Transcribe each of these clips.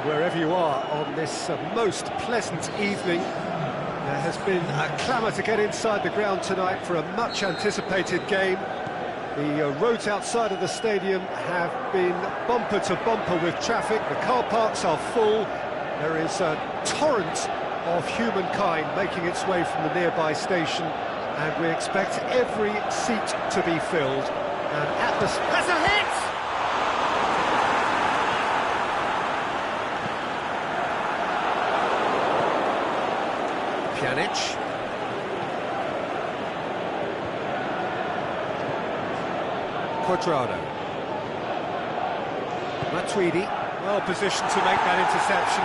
wherever you are on this most pleasant evening. There has been a clamour to get inside the ground tonight for a much-anticipated game. The roads outside of the stadium have been bumper to bumper with traffic. The car parks are full. There is a torrent of humankind making its way from the nearby station, and we expect every seat to be filled. And atmosphere has a hit! Pjanic. Quadrado. Matuidi, well positioned to make that interception.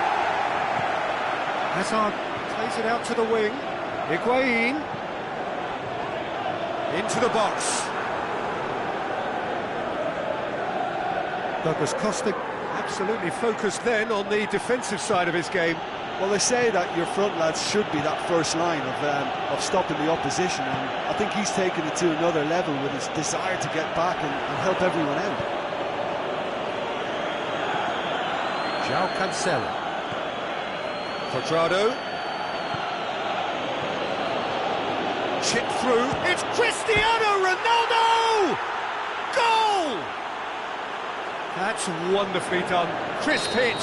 Hazard plays it out to the wing. Higuain. Into the box. Douglas Costa absolutely focused then on the defensive side of his game. Well, they say that your front lads should be that first line of stopping the opposition, and I think he's taken it to another level with his desire to get back and help everyone out. João Cancelo. Quadrado. Chip through. It's Cristiano Ronaldo! Goal! That's wonderfully done. Crisp hit,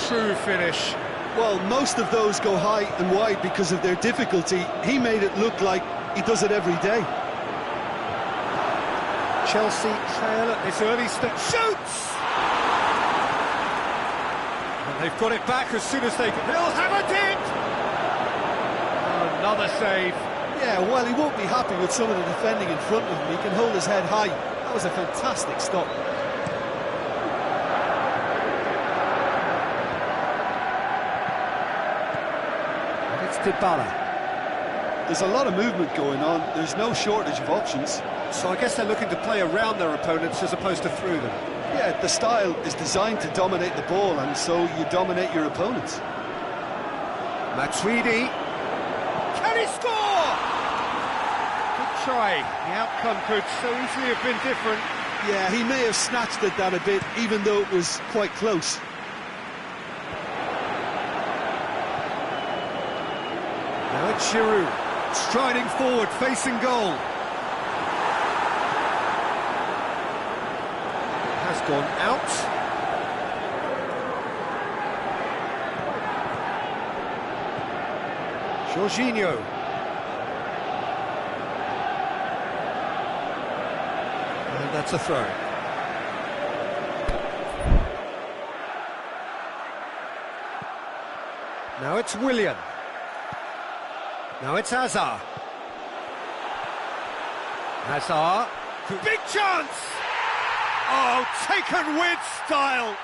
true finish. Well, most of those go high and wide because of their difficulty. He made it look like he does it every day. Chelsea trail at this early step. Shoots! And they've got it back as soon as they can. They'll have a dip! Another save. Yeah, well, he won't be happy with some of the defending in front of him. He can hold his head high. That was a fantastic stop. Dybala. There's a lot of movement going on. There's no shortage of options. So I guess they're looking to play around their opponents as opposed to through them. Yeah, the style is designed to dominate the ball, and so you dominate your opponents. Matuidi. Can he score? Good try. The outcome could so easily have been different. Yeah, he may have snatched at that a bit, even though it was quite close. Now it's Giroud, striding forward, facing goal. Has gone out. Jorginho. And that's a throw. Now it's Willian. Now it's Hazard. Hazard. Big chance! Oh, taken with style.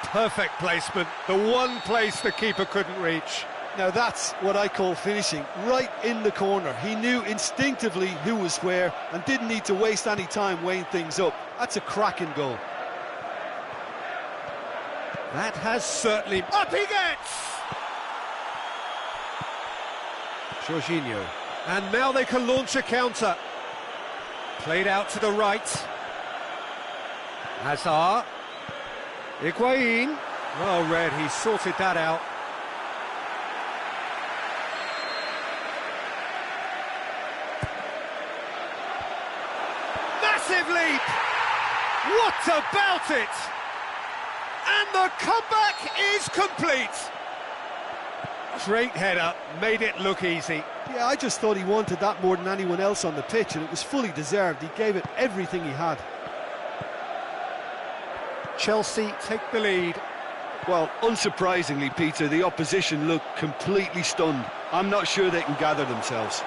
Perfect placement. The one place the keeper couldn't reach. Now that's what I call finishing. Right in the corner. He knew instinctively who was where and didn't need to waste any time weighing things up. That's a cracking goal. That has certainly... Up he gets! Jorginho, and now they can launch a counter. Played out to the right. Hazard. Higuain. Well read, he sorted that out. Massive leap! What about it? And the comeback is complete. Great header, made it look easy. Yeah, I just thought he wanted that more than anyone else on the pitch, and it was fully deserved. He gave it everything he had. Chelsea take the lead. Well, unsurprisingly, Peter, the opposition look completely stunned. I'm not sure they can gather themselves.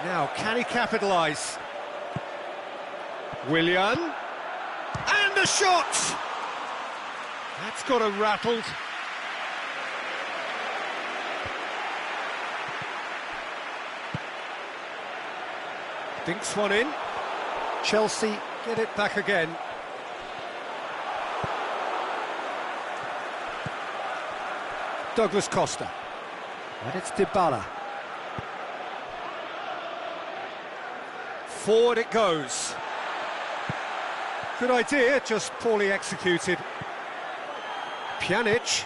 Now, can he capitalise? Willian. And the shot! That's got him rattled. Dinks one in. Chelsea get it back again. Douglas Costa. And it's Dybala. Forward it goes. Good idea, just poorly executed. Pjanic.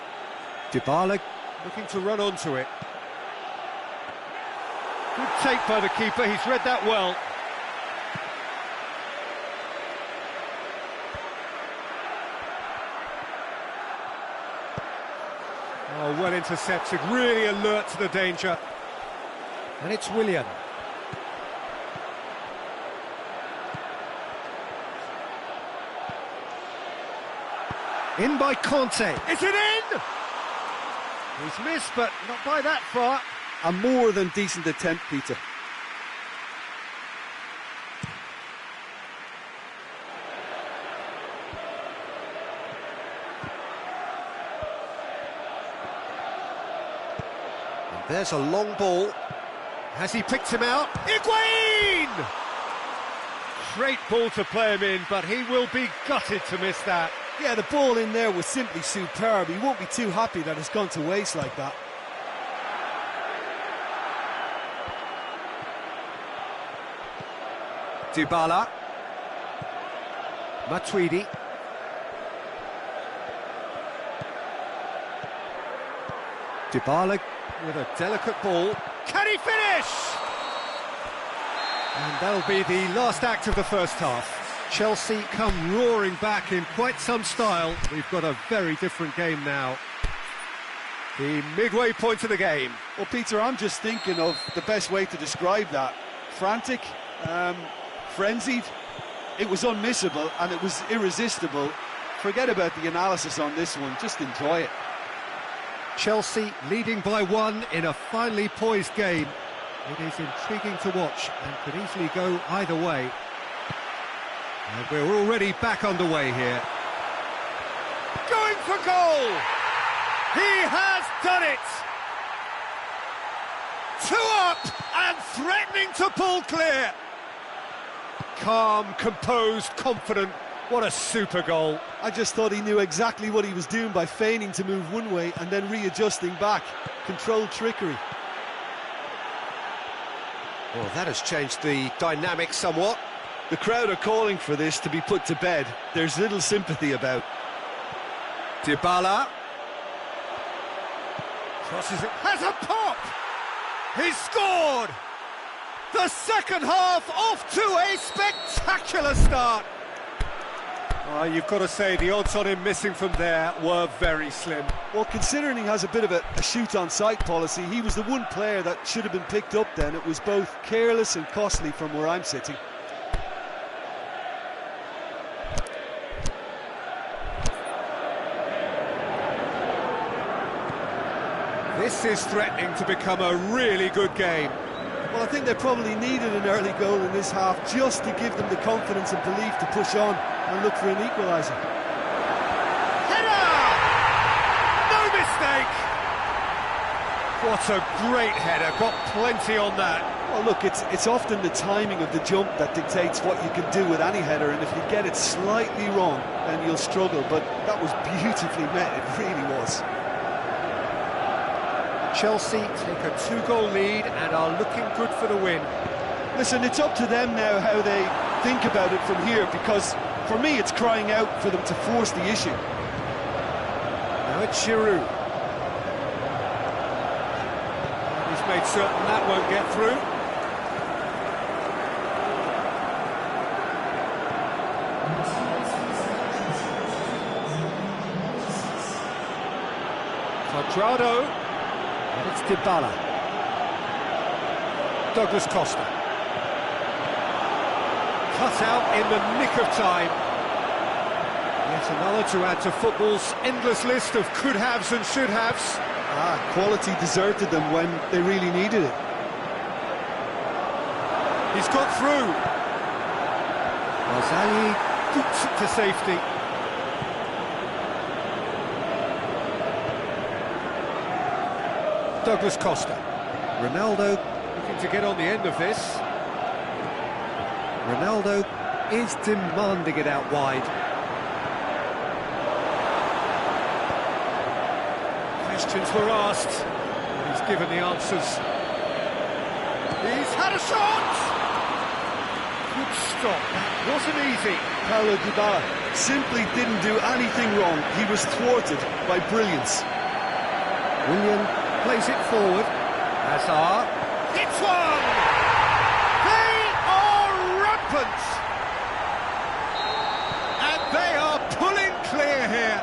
Dybala looking to run onto it. Good take by the keeper, he's read that well. Oh, well intercepted, really alert to the danger. And it's Willian. In by Conte. Is it in? He's missed, but not by that far. A more than decent attempt, Peter. And there's a long ball. Has he picked him out? Higuain! Great ball to play him in, but he will be gutted to miss that. Yeah, the ball in there was simply superb. He won't be too happy that it's gone to waste like that. Dybala. Matuidi. Dybala with a delicate ball. Can he finish? And that'll be the last act of the first half. Chelsea come roaring back in quite some style. We've got a very different game now. The midway point of the game. Well, Peter, I'm just thinking of the best way to describe that. Frantic, frenzied. It was unmissable and it was irresistible. Forget about the analysis on this one, just enjoy it. Chelsea leading by 1 in a finely poised game. It is intriguing to watch and could easily go either way. And we're already back underway here. Going for goal! He has done it! 2 up and threatening to pull clear. Calm, composed, confident. What a super goal. I just thought he knew exactly what he was doing by feigning to move one way and then readjusting back. Controlled trickery. Well, that has changed the dynamic somewhat. The crowd are calling for this to be put to bed. There's little sympathy about. Dybala. Crosses it. Has a pop! He's scored! The second half off to a spectacular start. Well, you've got to say the odds on him missing from there were very slim. Well, considering he has a bit of a shoot-on-sight policy, he was the one player that should have been picked up then. It was both careless and costly from where I'm sitting. This is threatening to become a really good game. Well, I think they probably needed an early goal in this half just to give them the confidence and belief to push on and look for an equaliser. Header! No mistake! What a great header, got plenty on that. Well, look, it's often the timing of the jump that dictates what you can do with any header, and if you get it slightly wrong, then you'll struggle, but that was beautifully met, it really was. Chelsea take a 2-goal lead and are looking good for the win. Listen, it's up to them now how they think about it from here, because for me it's crying out for them to force the issue. Now it's Giroud. He's made certain that won't get through. Quadrado. And it's Dybala. Douglas Costa. Cut out in the nick of time. Yet another to add to football's endless list of could-haves and should-haves. Quality deserted them when they really needed it. He's got through. Marzali boots it to safety. Douglas Costa. Ronaldo looking to get on the end of this. Ronaldo is demanding it out wide. Questions were asked, and he's given the answers. He's had a shot! Good stop. That wasn't easy. Paulo Dybala simply didn't do anything wrong. He was thwarted by brilliance. Willian plays it forward. Hazard. It's one! They are rampant! And they are pulling clear here.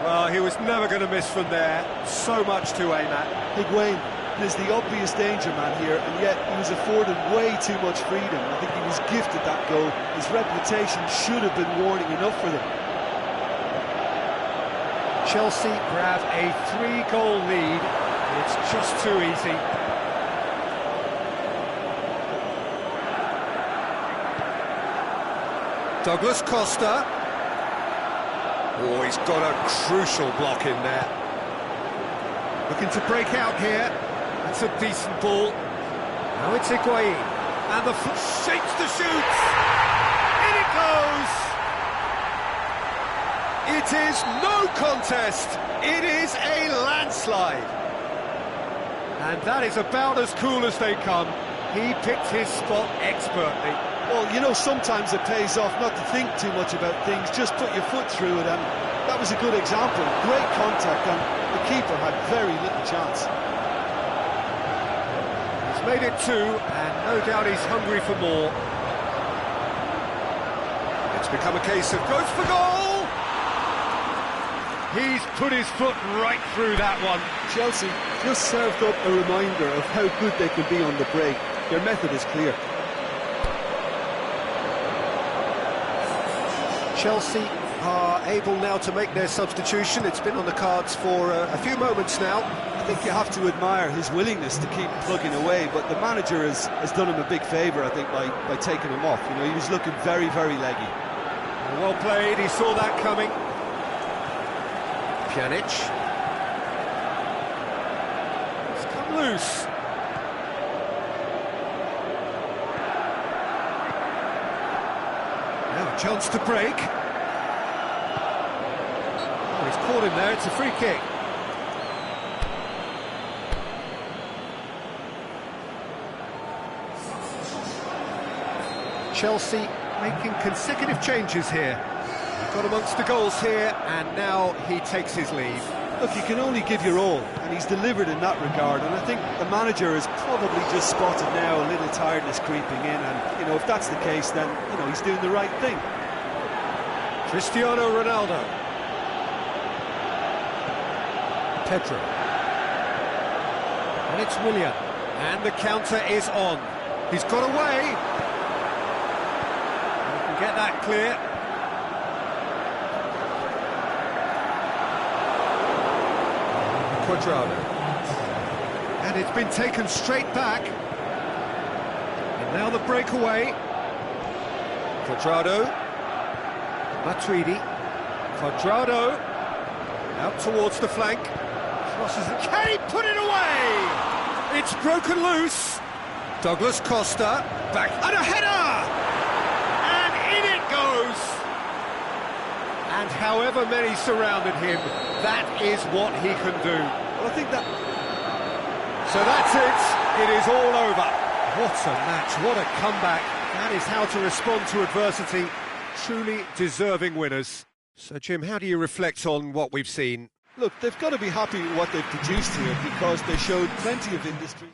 Well, he was never going to miss from there. So much to aim at. Higuain is the obvious danger man here, and yet he was afforded way too much freedom. I think he was gifted that goal. His reputation should have been warning enough for them. Chelsea grab a 3-goal lead. It's just too easy. Douglas Costa. Oh, he's got a crucial block in there. Looking to break out here. That's a decent ball. Now it's Higuain. And the foot shapes the shoots. In it goes. It is no contest. It is a landslide. And that is about as cool as they come. He picked his spot expertly. Well, you know, sometimes it pays off not to think too much about things, just put your foot through it, and that was a good example. Great contact, and the keeper had very little chance. He's made it 2, and no doubt he's hungry for more. It's become a case of goes for goal! He's put his foot right through that one. Chelsea just served up a reminder of how good they can be on the break. Their method is clear. Chelsea are able now to make their substitution. It's been on the cards for a few moments now. I think you have to admire his willingness to keep plugging away, but the manager has done him a big favour, I think, by taking him off. You know, he was looking very, very leggy. Well played, he saw that coming. Pjanic. It's come loose. Now a chance to break. Oh, he's caught him there, it's a free kick. Chelsea making consecutive changes here. He got amongst the goals here, and now he takes his leave. Look, you can only give your all, and he's delivered in that regard, and I think the manager has probably just spotted now a little tiredness creeping in, and, you know, if that's the case, then, you know, he's doing the right thing. Cristiano Ronaldo. Pedro. And it's Willian. And the counter is on. He's got away. You can get that clear. Quadrado. And it's been taken straight back. And now the breakaway. Quadrado. Matuidi. Quadrado. Out towards the flank. Crosses it. Can he put it away? It's broken loose. Douglas Costa. Back. And a header! And in it goes. And however many surrounded him, that is what he can do. Well, I think that... So that's it. It is all over. What a match. What a comeback. That is how to respond to adversity. Truly deserving winners. So, Jim, how do you reflect on what we've seen? Look, they've got to be happy with what they've produced here, because they showed plenty of industry.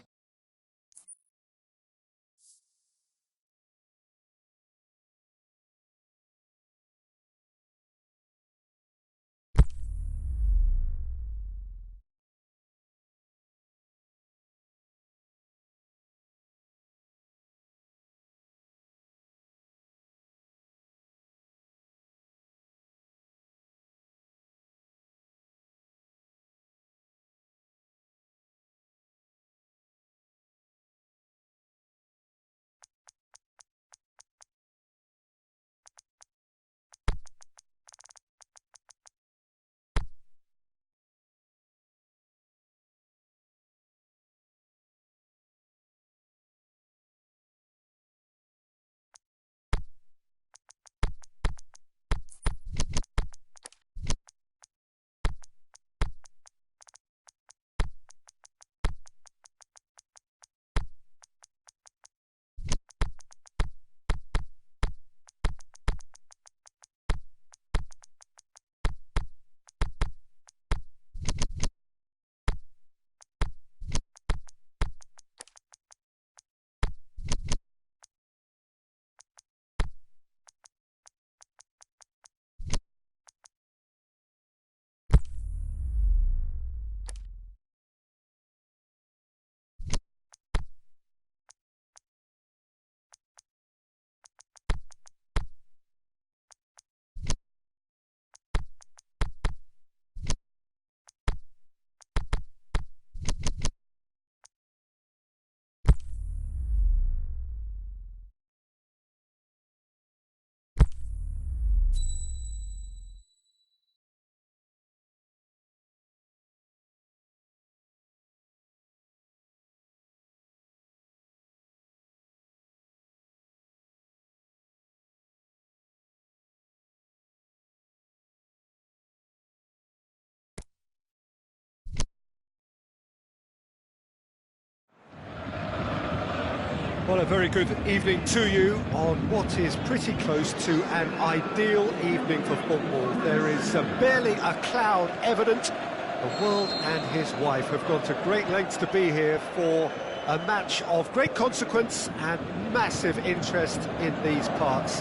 Well, a very good evening to you on what is pretty close to an ideal evening for football. There is barely a cloud evident. The world and his wife have gone to great lengths to be here for a match of great consequence and massive interest in these parts.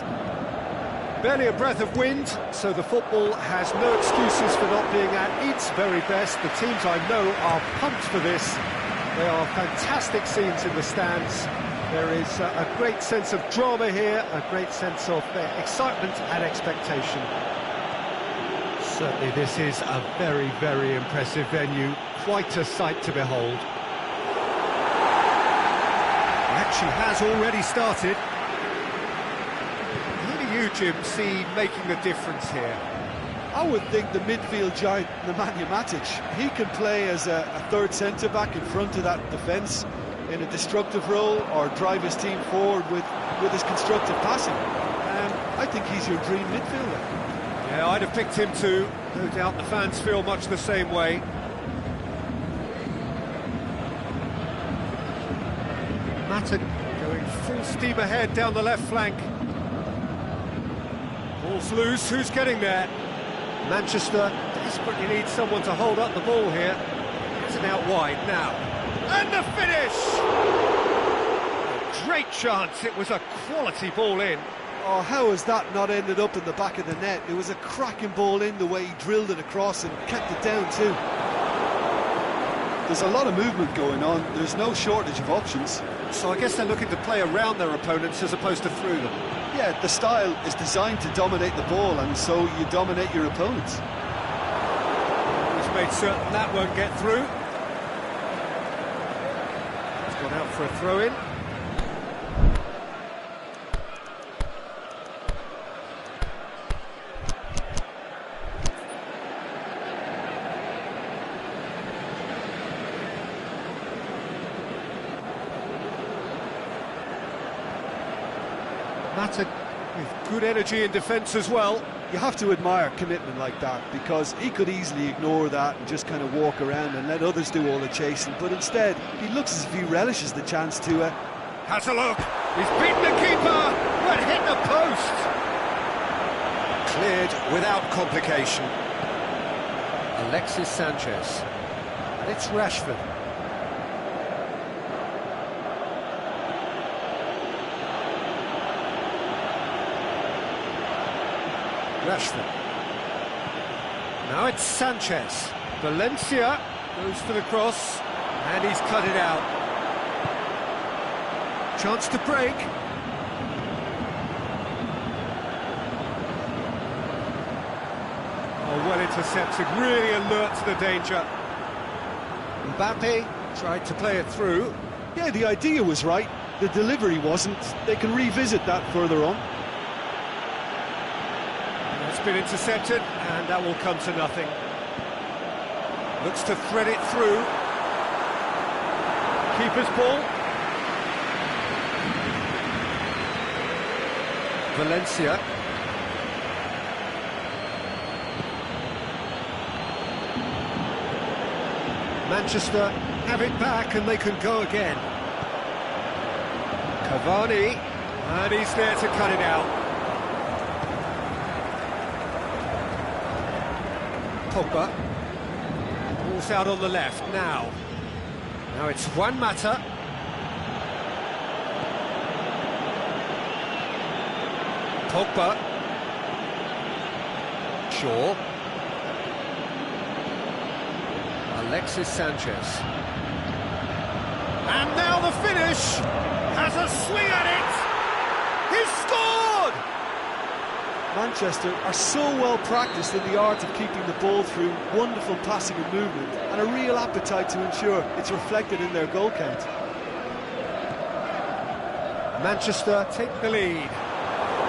Barely a breath of wind, so the football has no excuses for not being at its very best. The teams I know are pumped for this. There are fantastic scenes in the stands. There is a great sense of drama here, a great sense of excitement and expectation. Certainly this is a very, very impressive venue. Quite a sight to behold. The action has already started. Who do you, Jim, see making the difference here? I would think the midfield giant, Nemanja Matic. He can play as a third centre-back in front of that defence in a destructive role, or drive his team forward with his constructive passing. I think he's your dream midfielder. Yeah, I'd have picked him too. No doubt the fans feel much the same way. Matic going full steam ahead down the left flank. Ball's loose, who's getting there? Manchester desperately needs someone to hold up the ball here. It's an out wide now. And the finish! A great chance, it was a quality ball in. Oh, how has that not ended up in the back of the net? It was a cracking ball in, the way he drilled it across and kept it down too. There's a lot of movement going on, there's no shortage of options. So I guess they're looking to play around their opponents as opposed to through them. Yeah, the style is designed to dominate the ball, and so you dominate your opponents. He's made certain that won't get through. He's gone out for a throw-in. Matic with good energy in defence as well. You have to admire commitment like that, because he could easily ignore that and just kind of walk around and let others do all the chasing, but instead he looks as if he relishes the chance to has a look, he's beaten the keeper, but hit the post. Cleared without complication. Alexis Sanchez, and it's Rashford. Rashford. Now it's Sanchez. Valencia goes for the cross, and he's cut it out. Chance to break. Oh, well intercepted, really alert to the danger. Mbappe tried to play it through. Yeah, the idea was right, the delivery wasn't. They can revisit that further on. It's been intercepted, and that will come to nothing. Looks to thread it through. Keeper's ball. Valencia. Manchester have it back, and they can go again. Cavani, and he's there to cut it out. Pogba, ball's out on the left now. Now it's Juan Mata. Pogba. Shaw. Alexis Sanchez. And now the finish! Has a swing at it! He's scored! Manchester are so well practiced in the art of keeping the ball through wonderful passing and movement, and a real appetite to ensure it's reflected in their goal count. Manchester take the lead.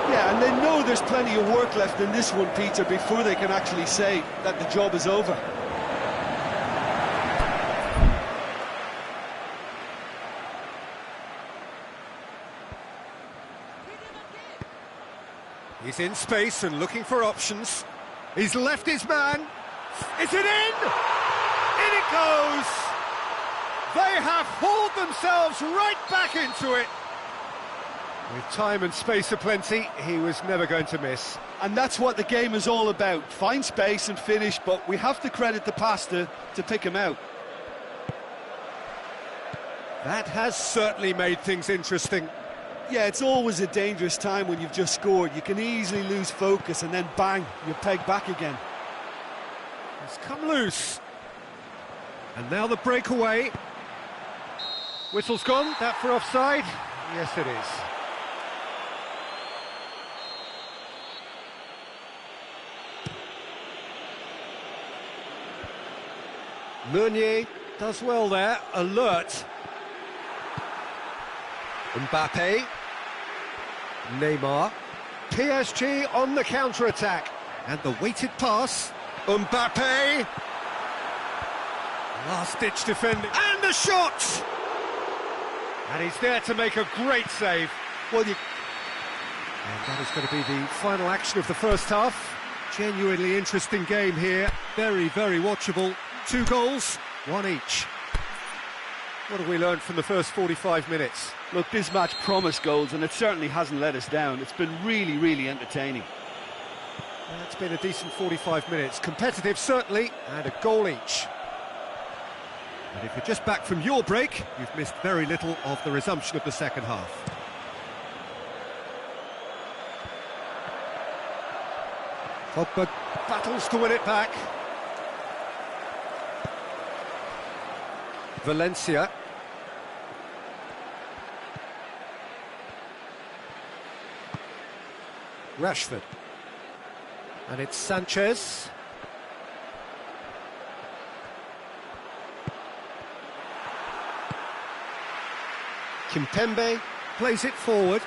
Yeah, and they know there's plenty of work left in this one, Peter, before they can actually say that the job is over. He's in space and looking for options. He's left his man. Is it in? In it goes! They have hauled themselves right back into it. With time and space aplenty, he was never going to miss. And that's what the game is all about. Find space and finish, but we have to credit the passer to pick him out. That has certainly made things interesting. Yeah, it's always a dangerous time when you've just scored. You can easily lose focus and then bang, you're pegged back again. It's come loose. And now the breakaway. Whistle's gone, that for offside? Yes, it is. Meunier does well there, alert. Mbappe. Neymar. PSG on the counter-attack. And the weighted pass. Mbappe. Last-ditch defending. And the shot! And he's there to make a great save. Well, And that is going to be the final action of the first half. Genuinely interesting game here. Very, very watchable. 2 goals, 1 each. What have we learned from the first 45 minutes? look, this match promised goals, and it certainly hasn't let us down. It's been really, really entertaining. It's been a decent 45 minutes. Competitive, certainly, and a goal each. And if you're just back from your break, you've missed very little of the resumption of the second half. Pogba battles to win it back. Valencia. Rashford. And it's Sanchez. Kimpembe plays it forward.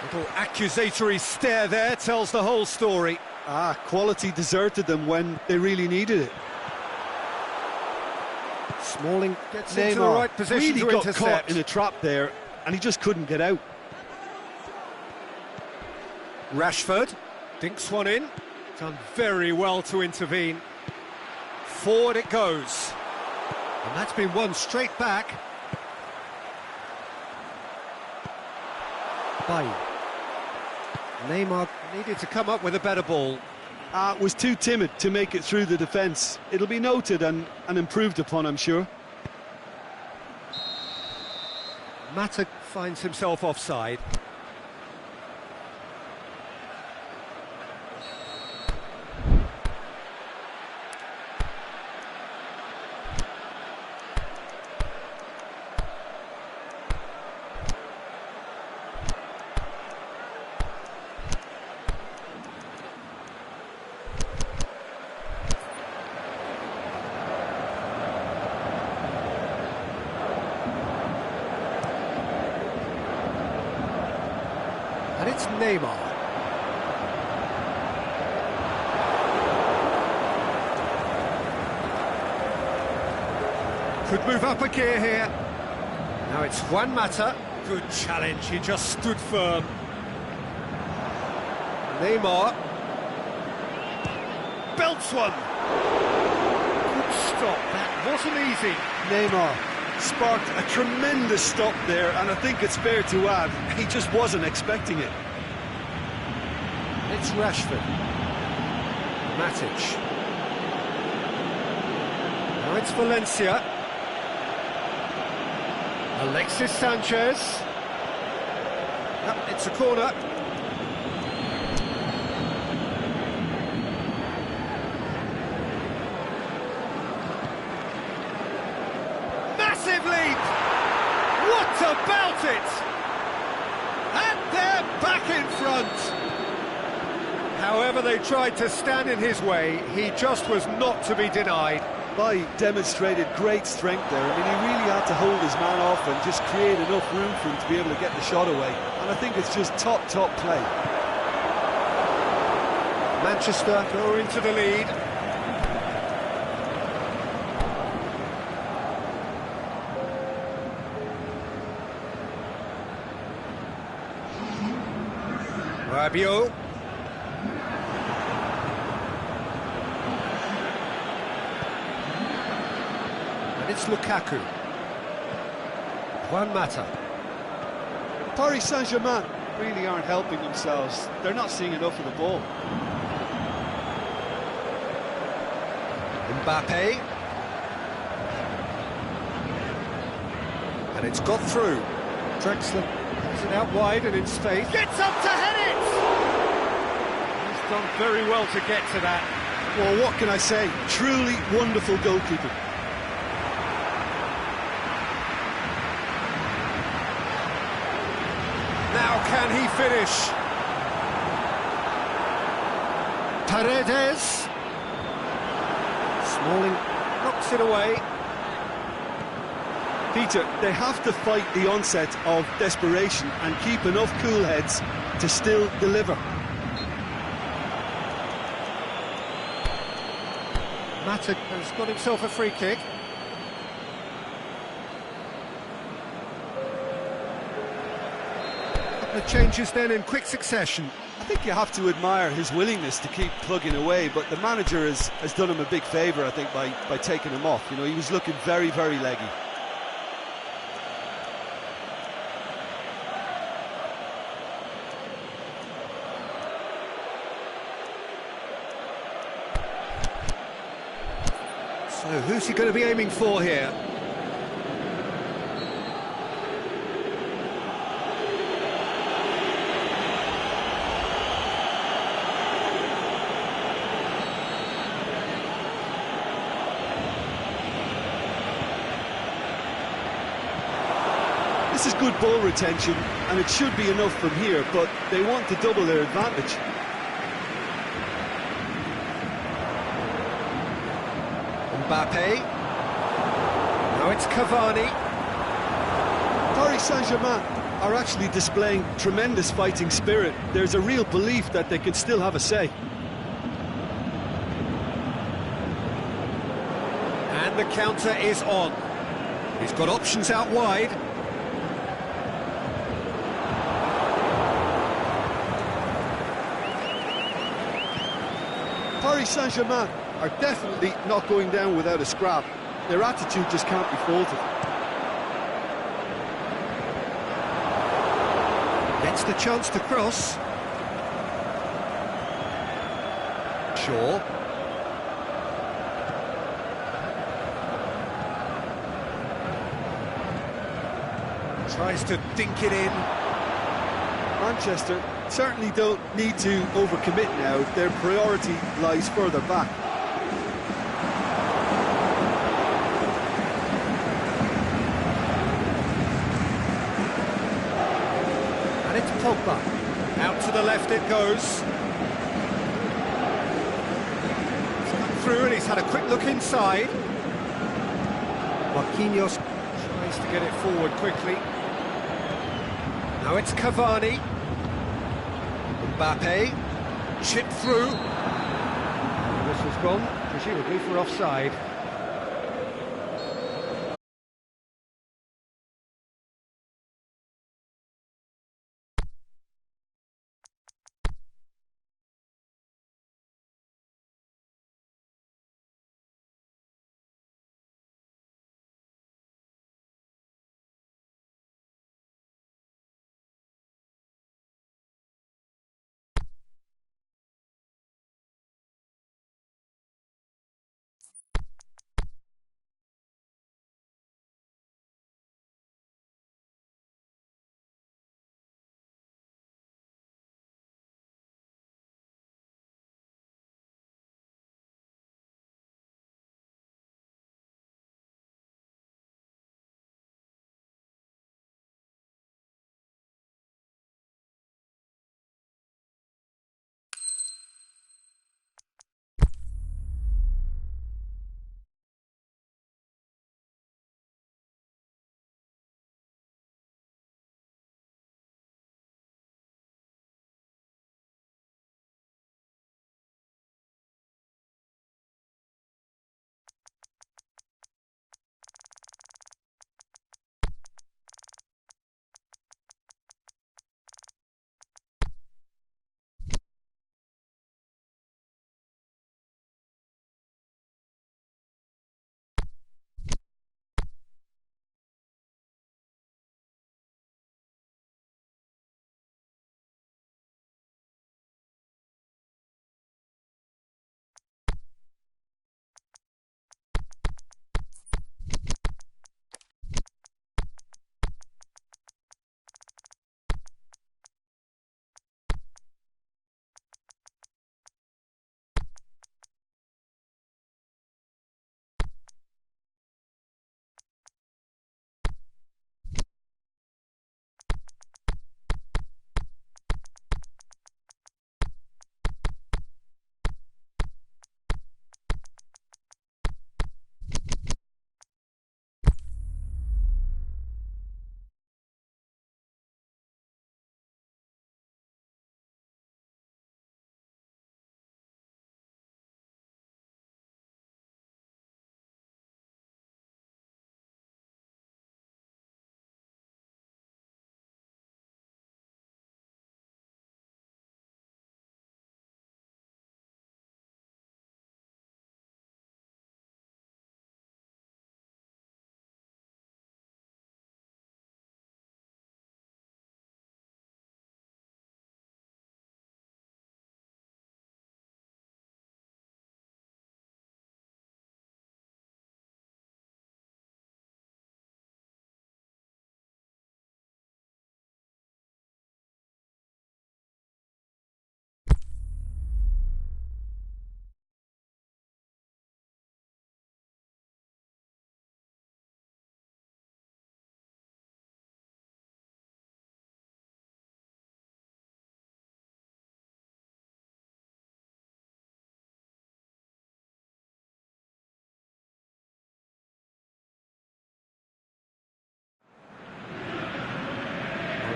Little accusatory stare there tells the whole story. Quality deserted them when they really needed it. Smalling gets into the right position really to got intercept. caught in a trap there, and he just couldn't get out. Rashford dinks one in. Done very well to intervene. Forward it goes. And that's been won straight back. Bain. Neymar needed to come up with a better ball. Was too timid to make it through the defence. It'll be noted and improved upon, I'm sure. Mata finds himself offside. And it's Neymar. Could move up a gear here. Now it's Juan Mata. Good challenge, he just stood firm. Neymar. Belts one. Good stop, that wasn't easy. Neymar sparked a tremendous stop there, and I think it's fair to add, he just wasn't expecting it. It's Rashford. Matic. Now it's Valencia. Alexis Sanchez. It's a corner. Massive lead! What about it? And they're back in front. However they tried to stand in his way, he just was not to be denied. He demonstrated great strength there. I mean, he really had to hold his man off and just create enough room for him to be able to get the shot away. And I think it's just top play. Manchester go into the lead. Rabiot. And it's Lukaku. Juan Mata. Paris Saint-Germain really aren't helping themselves. They're not seeing enough of the ball. Mbappe. And it's got through. Drexler has it out wide and in space. Gets up to head it! He's done very well to get to that. Well, what can I say? Truly wonderful goalkeeping. Now can he finish? Paredes. Smalling knocks it away. Peter, they have to fight the onset of desperation and keep enough cool heads to still deliver. Mata has got himself a free kick. The changes then in quick succession. I think you have to admire his willingness to keep plugging away, but the manager has done him a big favour, I think, by taking him off. You know, he was looking very, very leggy. So who's he going to be aiming for here? This is good ball retention, and it should be enough from here, but they want to double their advantage. Mbappe. Now it's Cavani. Paris Saint-Germain are actually displaying tremendous fighting spirit. There's a real belief that they can still have a say. And the counter is on. He's got options out wide. Paris Saint-Germain are definitely not going down without a scrap. Their attitude just can't be faulted. Gets the chance to cross. Shaw. Tries to dink it in. Manchester certainly don't need to overcommit now. Their priority lies further back. And it's Pogba. Out to the left it goes. He's come through and he's had a quick look inside. Marquinhos tries to get it forward quickly. Now it's Cavani. Mbappe. Chip through. This has gone, presumably for offside.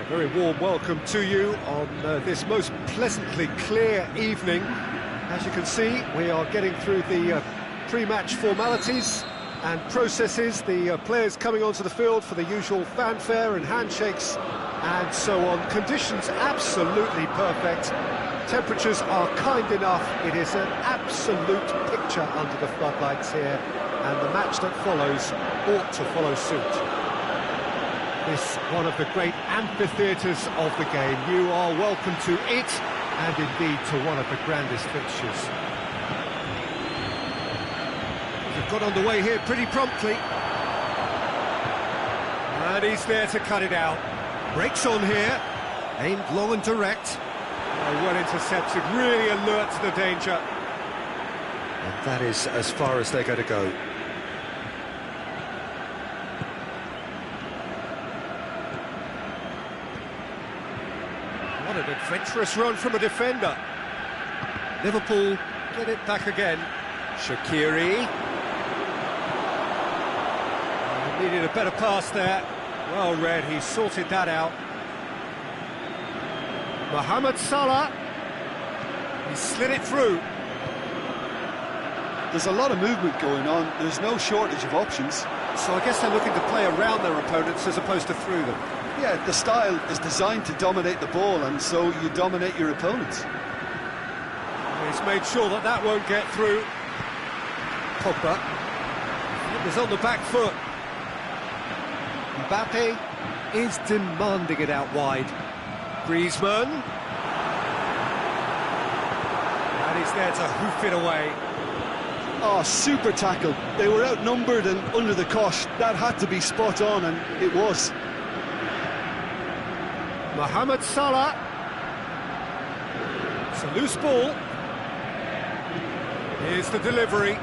Very warm welcome to you on this most pleasantly clear evening. As you can see, we are getting through the pre-match formalities and processes, the players coming onto the field for the usual fanfare and handshakes and so on. Conditions absolutely perfect. Temperatures are kind enough. It is an absolute picture under the floodlights here, and the match that follows ought to follow suit. This one of the great amphitheatres of the game. You are welcome to it, and indeed to one of the grandest fixtures. They've got underway here pretty promptly. And he's there to cut it out. Breaks on here, aimed long and direct. Well intercepted, really alert to the danger. And that is as far as they're going to go. What an adventurous run from a defender. Liverpool get it back again. Shaqiri. Needed a better pass there. Well read, he sorted that out. Mohamed Salah. He slid it through. There's a lot of movement going on. There's no shortage of options. So I guess they're looking to play around their opponents as opposed to through them. Yeah, the style is designed to dominate the ball, and so you dominate your opponents. He's made sure that that won't get through. Pogba. It was on the back foot. Mbappe is demanding it out wide. Griezmann. And he's there to hoof it away. Oh, super tackle. They were outnumbered and under the cosh. That had to be spot on, and it was. Mohamed Salah. It's a loose ball. Here's the delivery.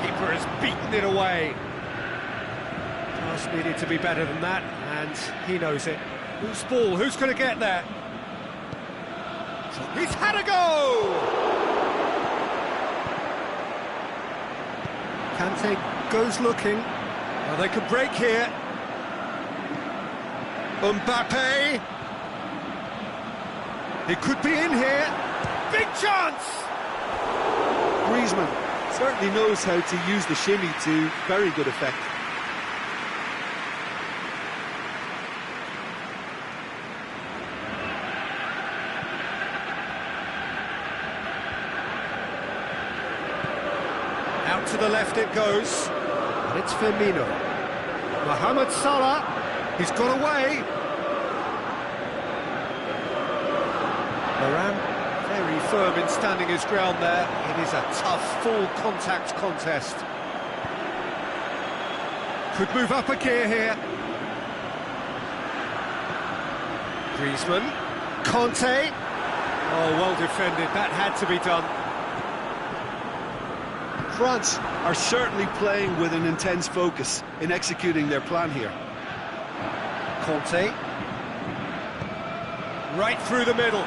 Keeper has beaten it away. Pass needed to be better than that, and he knows it. Loose ball, who's going to get there? He's had a go! Kante goes looking. Well, they could break here. Mbappe. He could be in here. Big chance! Griezmann certainly knows how to use the shimmy to very good effect. Out to the left it goes. And it's Firmino. Mohamed Salah. He's got away. Varane, very firm in standing his ground there. It is a tough, full contact contest. Could move up a gear here. Griezmann. Conte. Oh, well defended. That had to be done. France are certainly playing with an intense focus in executing their plan here. Conte. Right through the middle.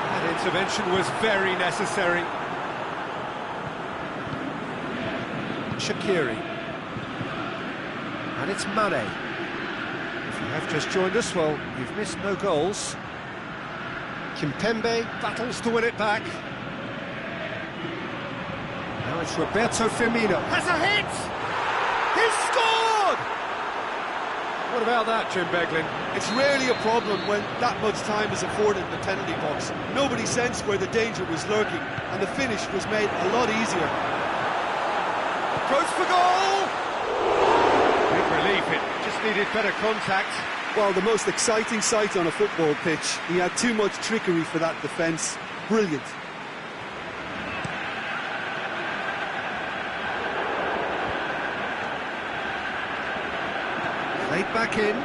That intervention was very necessary. Shaqiri. And it's Mane. If you have just joined us, well, you've missed no goals. Kimpembe battles to win it back. Now it's Roberto Firmino. Has a hit! He's scored! What about that, Jim Beglin? It's rarely a problem when that much time is afforded in the penalty box. Nobody sensed where the danger was lurking, and the finish was made a lot easier. Approach for goal! Big relief, it just needed better contact. Well, the most exciting sight on a football pitch. He had too much trickery for that defence. Brilliant. Played back in.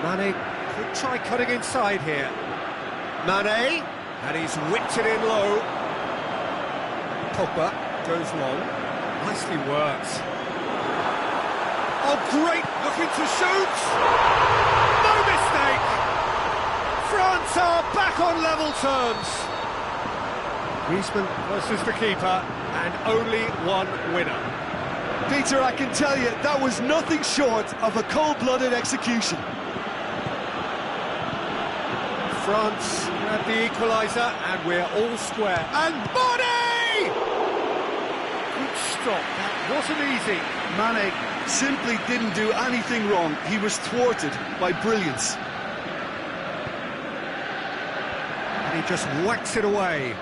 Mane could try cutting inside here. Mane, and he's whipped it in low. Pogba goes long. Nicely worked. Oh, great, looking to shoot! No mistake! France are back on level terms. Griezmann versus the keeper, and only one winner. Peter, I can tell you, that was nothing short of a cold-blooded execution. France grab the equaliser, and we're all square. And Mane! Good stop, that wasn't easy. Mane simply didn't do anything wrong. He was thwarted by brilliance. And he just whacks it away.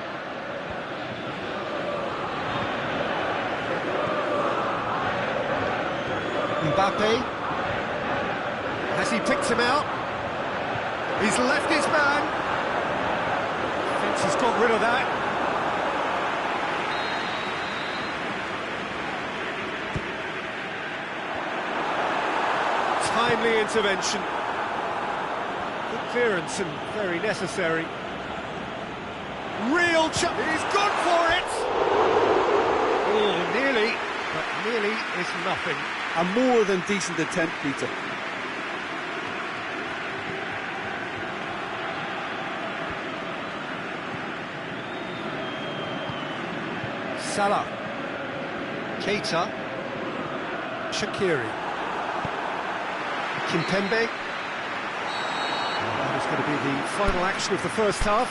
Mbappe. Has he picked him out? He's left his man. Defence has got rid of that. Timely intervention. Good clearance and very necessary. Real chance. He's gone for it. Oh, nearly, but nearly is nothing. A more than decent attempt, Peter. Salah. Keita. Shaqiri. Kimpembe. That is going to be the final action of the first half.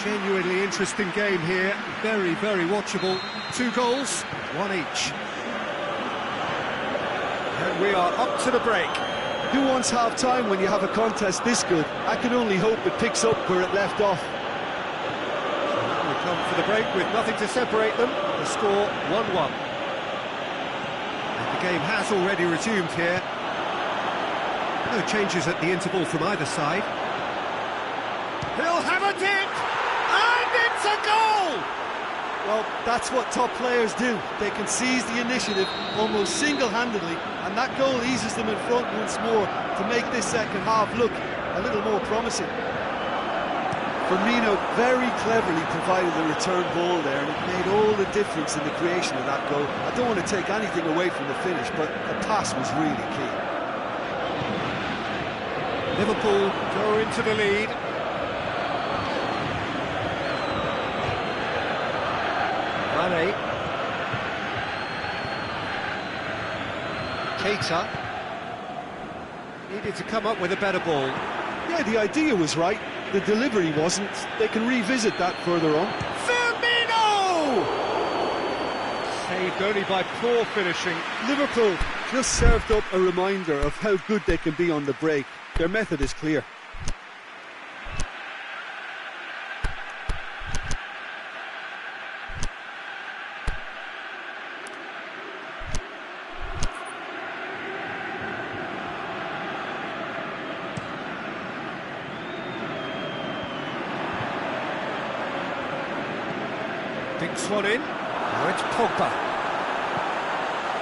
Genuinely interesting game here. Very, very watchable. 2 goals, 1 each. And we are up to the break. Who wants half-time when you have a contest this good? I can only hope it picks up where it left off. We come for the break with nothing to separate them. The score 1-1. And the game has already resumed here. No changes at the interval from either side. He'll have a dip! And it's a goal! Well, that's what top players do. They can seize the initiative almost single-handedly, and that goal eases them in front once more to make this second half look a little more promising. Firmino very cleverly provided the return ball there, and it made all the difference in the creation of that goal. I don't want to take anything away from the finish, but the pass was really key. Liverpool go into the lead. Mane. Keita. Needed to come up with a better ball. Yeah, the idea was right. The delivery wasn't. They can revisit that further on. Firmino! Saved only by poor finishing. Liverpool just served up a reminder of how good they can be on the break. Their method is clear. Dinks one in. Now it's Pogba.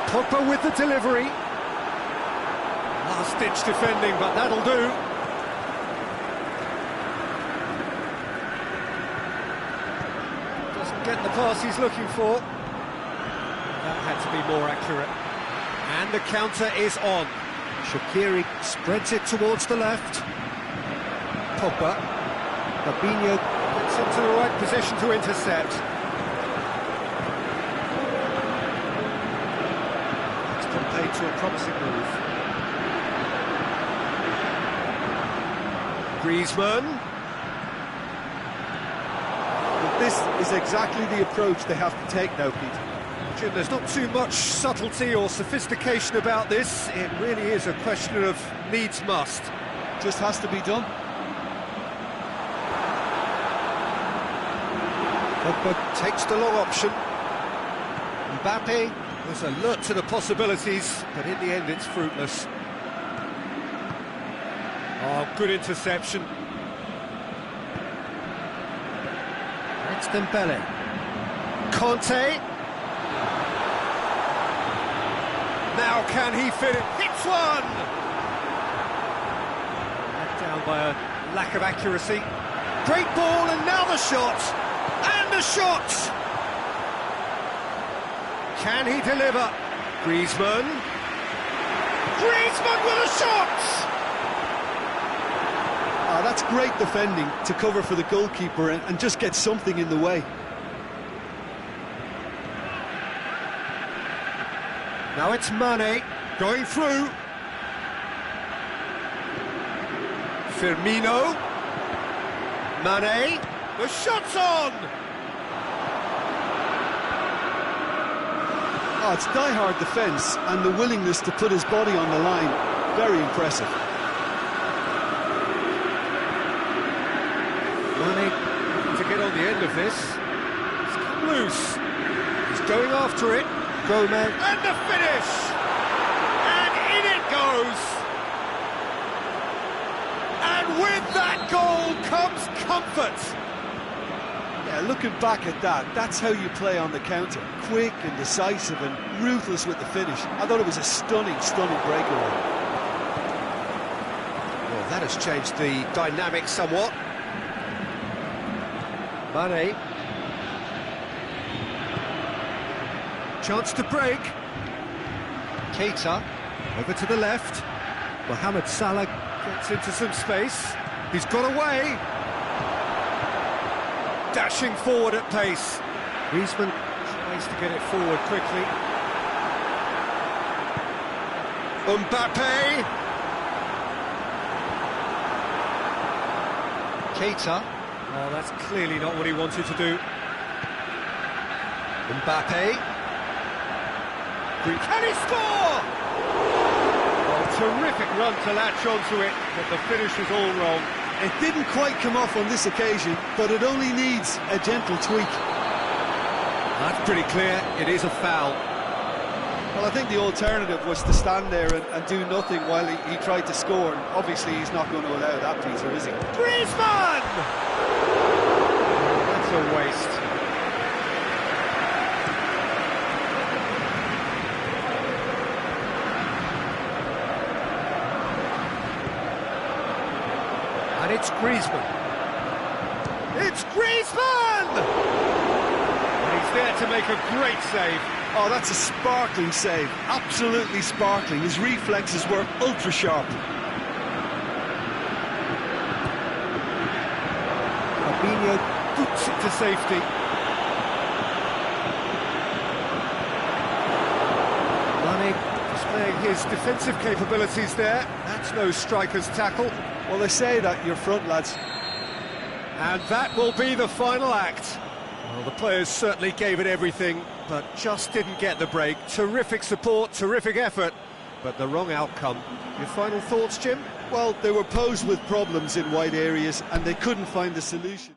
Pogba with the delivery. Last-ditch defending, but that'll do. Doesn't get the pass he's looking for. That had to be more accurate. And the counter is on. Shaqiri spreads it towards the left. Pogba. Fabinho gets into the right position to intercept. Played to a promising move. Griezmann. But this is exactly the approach they have to take now, Pete. Jim, there's not too much subtlety or sophistication about this. It really is a question of needs must. Just has to be done. Pogba takes the long option. Mbappe was alert to the possibilities, but in the end it's fruitless. Oh, good interception. It's Dembele. Conte. Now can he fit it? Hits one! Let down by a lack of accuracy. Great ball, and now the shot! And the shot! Can he deliver? Griezmann. Griezmann with a shot! That's great defending to cover for the goalkeeper and just get something in the way. Now it's Mane going through. Firmino. Mane, the shot's on! Oh, it's die-hard defence and the willingness to put his body on the line. Very impressive. Mane to get on the end of this. He's come loose. He's going after it. Gomez. And the finish! And in it goes! And with that goal comes comfort! Yeah, looking back at that, that's how you play on the counter. Quick and decisive and ruthless with the finish. I thought it was a stunning, stunning breakaway. Well, that has changed the dynamic somewhat. Mane. Chance to break. Keita over to the left. Mohamed Salah gets into some space. He's got away. Dashing forward at pace. Griezmann tries to get it forward quickly. Mbappe. Keita. Oh, that's clearly not what he wanted to do. Mbappe. Can he score? Oh, terrific run to latch onto it, but the finish was all wrong. It didn't quite come off on this occasion, but it only needs a gentle tweak. That's pretty clear, it is a foul. Well, I think the alternative was to stand there and do nothing while he tried to score. And obviously, he's not going to allow that, Peter, is he? Griezmann! That's a waste. And it's Griezmann. It's Griezmann! And he's there to make a great save. Oh, that's a sparkling save. Absolutely sparkling. His reflexes were ultra sharp. Fabinho boots it to safety. Mane displaying his defensive capabilities there. That's no striker's tackle. Well, they say that you're front, lads. And that will be the final act. Well, the players certainly gave it everything, but just didn't get the break. Terrific support, terrific effort, but the wrong outcome. Your final thoughts, Jim? Well, they were posed with problems in wide areas and they couldn't find the solution.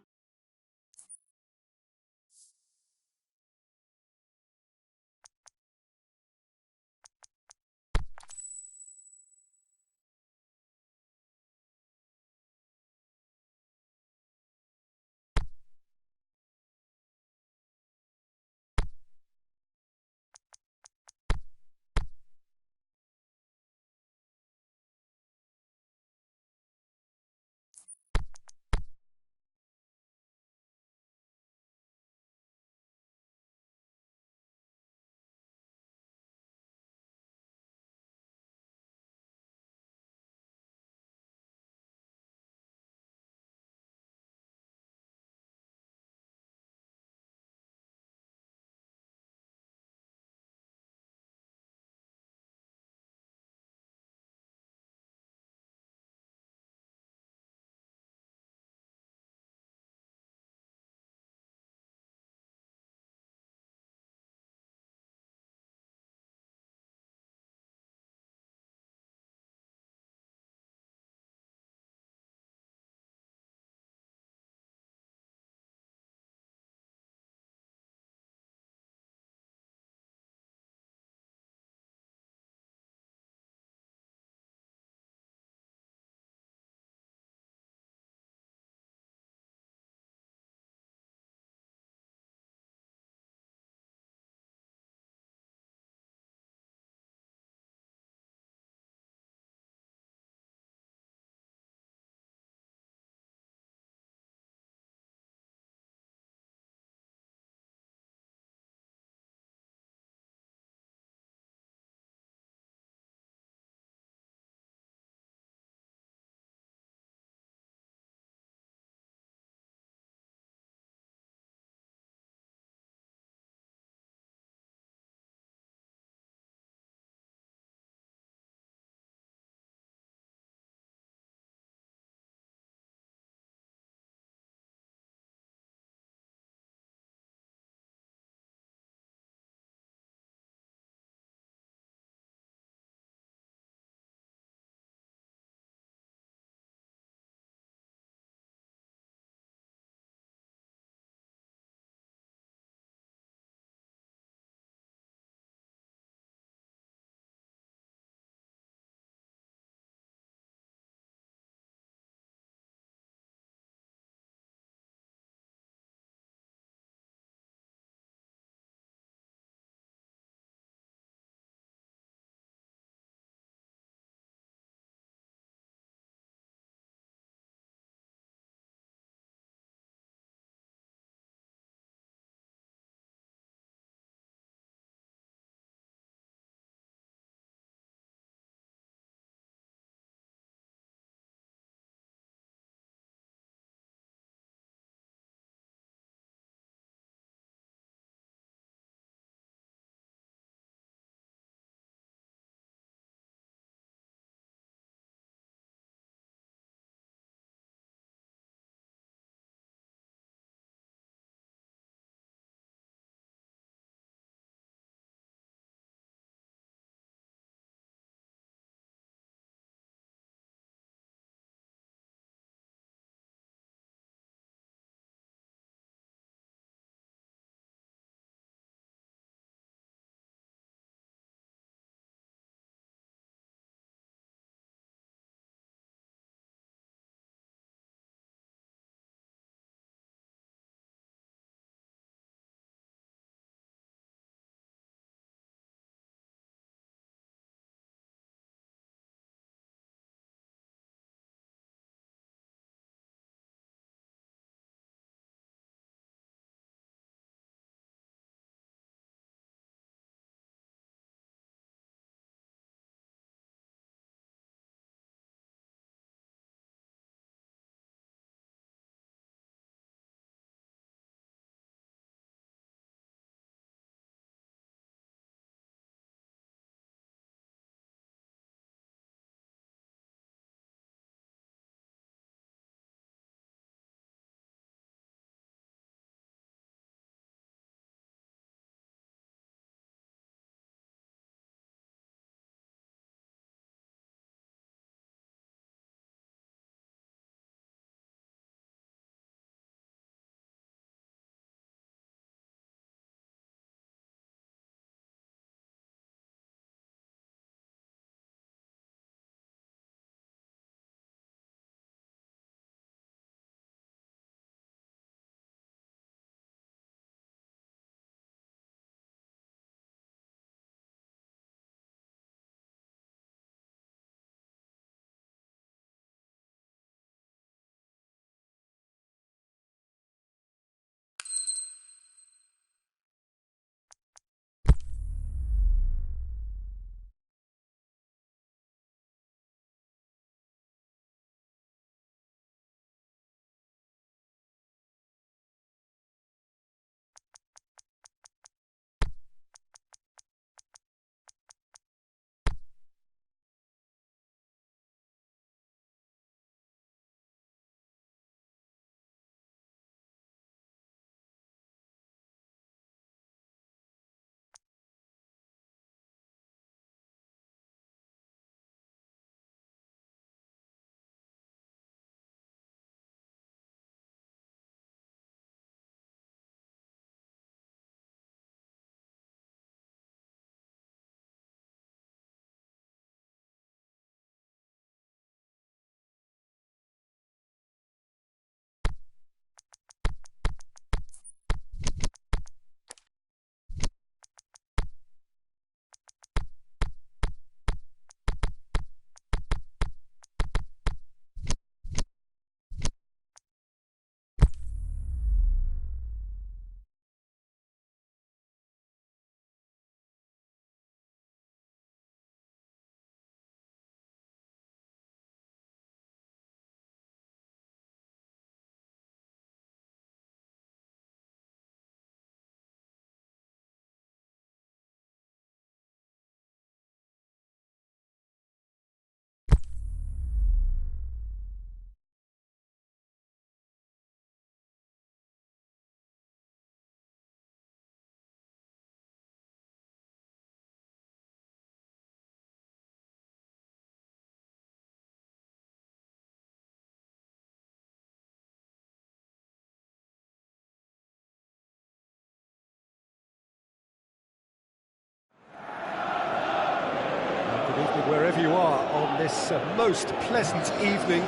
Wherever you are on this most pleasant evening,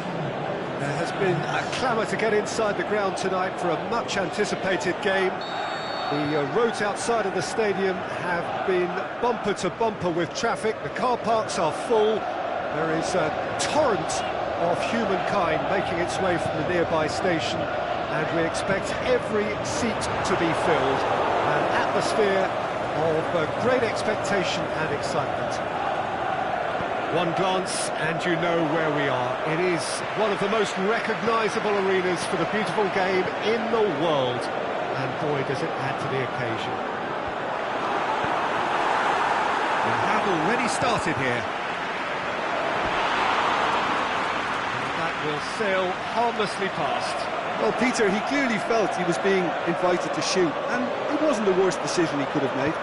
there has been a clamour to get inside the ground tonight for a much-anticipated game. The roads outside of the stadium have been bumper to bumper with traffic. The car parks are full. There is a torrent of humankind making its way from the nearby station, and we expect every seat to be filled. An atmosphere of great expectation and excitement. One glance and you know where we are. It is one of the most recognisable arenas for the beautiful game in the world. And boy, does it add to the occasion. We have already started here. And that will sail harmlessly past. Well, Peter, he clearly felt he was being invited to shoot, and it wasn't the worst decision he could have made.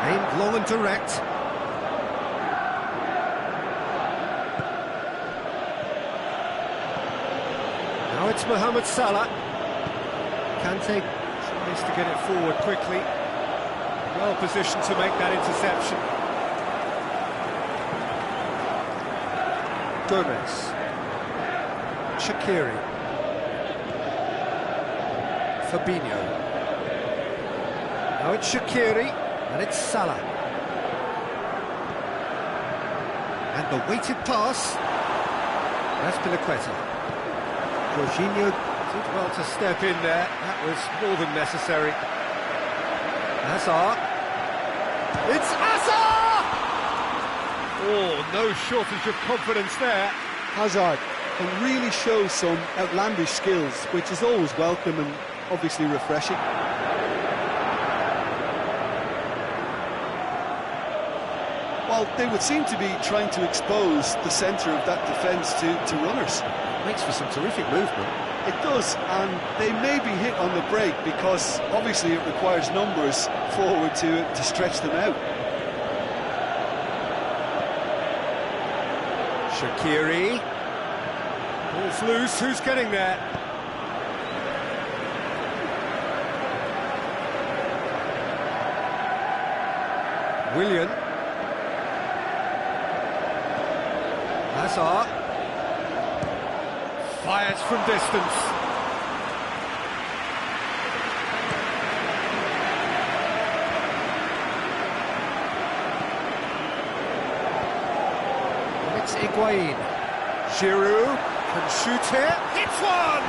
Aimed long and direct. Now it's Mohamed Salah. Kante tries to get it forward quickly. Well positioned to make that interception. Gomez. Shaqiri. Fabinho. Now it's Shaqiri. And it's Salah. And the weighted pass. That's Piliqueta. Jorginho did well to step in there. That was more than necessary. Hazard. It's Hazard! Oh, no shortage of confidence there. Hazard can really show some outlandish skills, which is always welcome and obviously refreshing. Well, they would seem to be trying to expose the centre of that defence to runners. Makes for some terrific movement. It does, and they may be hit on the break because obviously it requires numbers forward to stretch them out. Shaqiri. Ball's loose, who's getting there? Willian. Hazard. Fires from distance. And it's Higuain. Giroud can shoot here. It's one!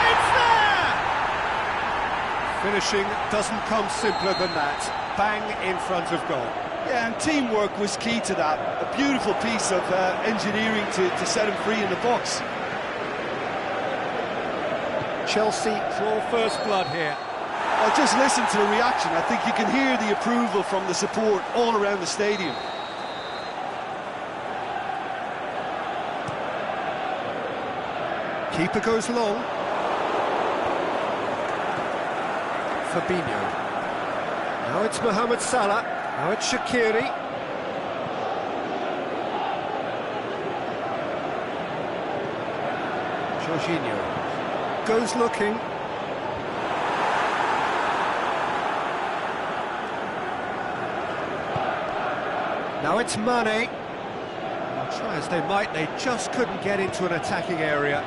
It's there! Finishing doesn't come simpler than that. Bang in front of goal. Yeah, and teamwork was key to that. A beautiful piece of engineering to set him free in the box. Chelsea draw first blood here. Well, just listen to the reaction. I think you can hear the approval from the support all around the stadium. Keeper goes long. Fabinho. Now it's Mohamed Salah. Now it's Shaqiri. Jorginho goes looking. Now it's Mane. Well, try as they might, they just couldn't get into an attacking area.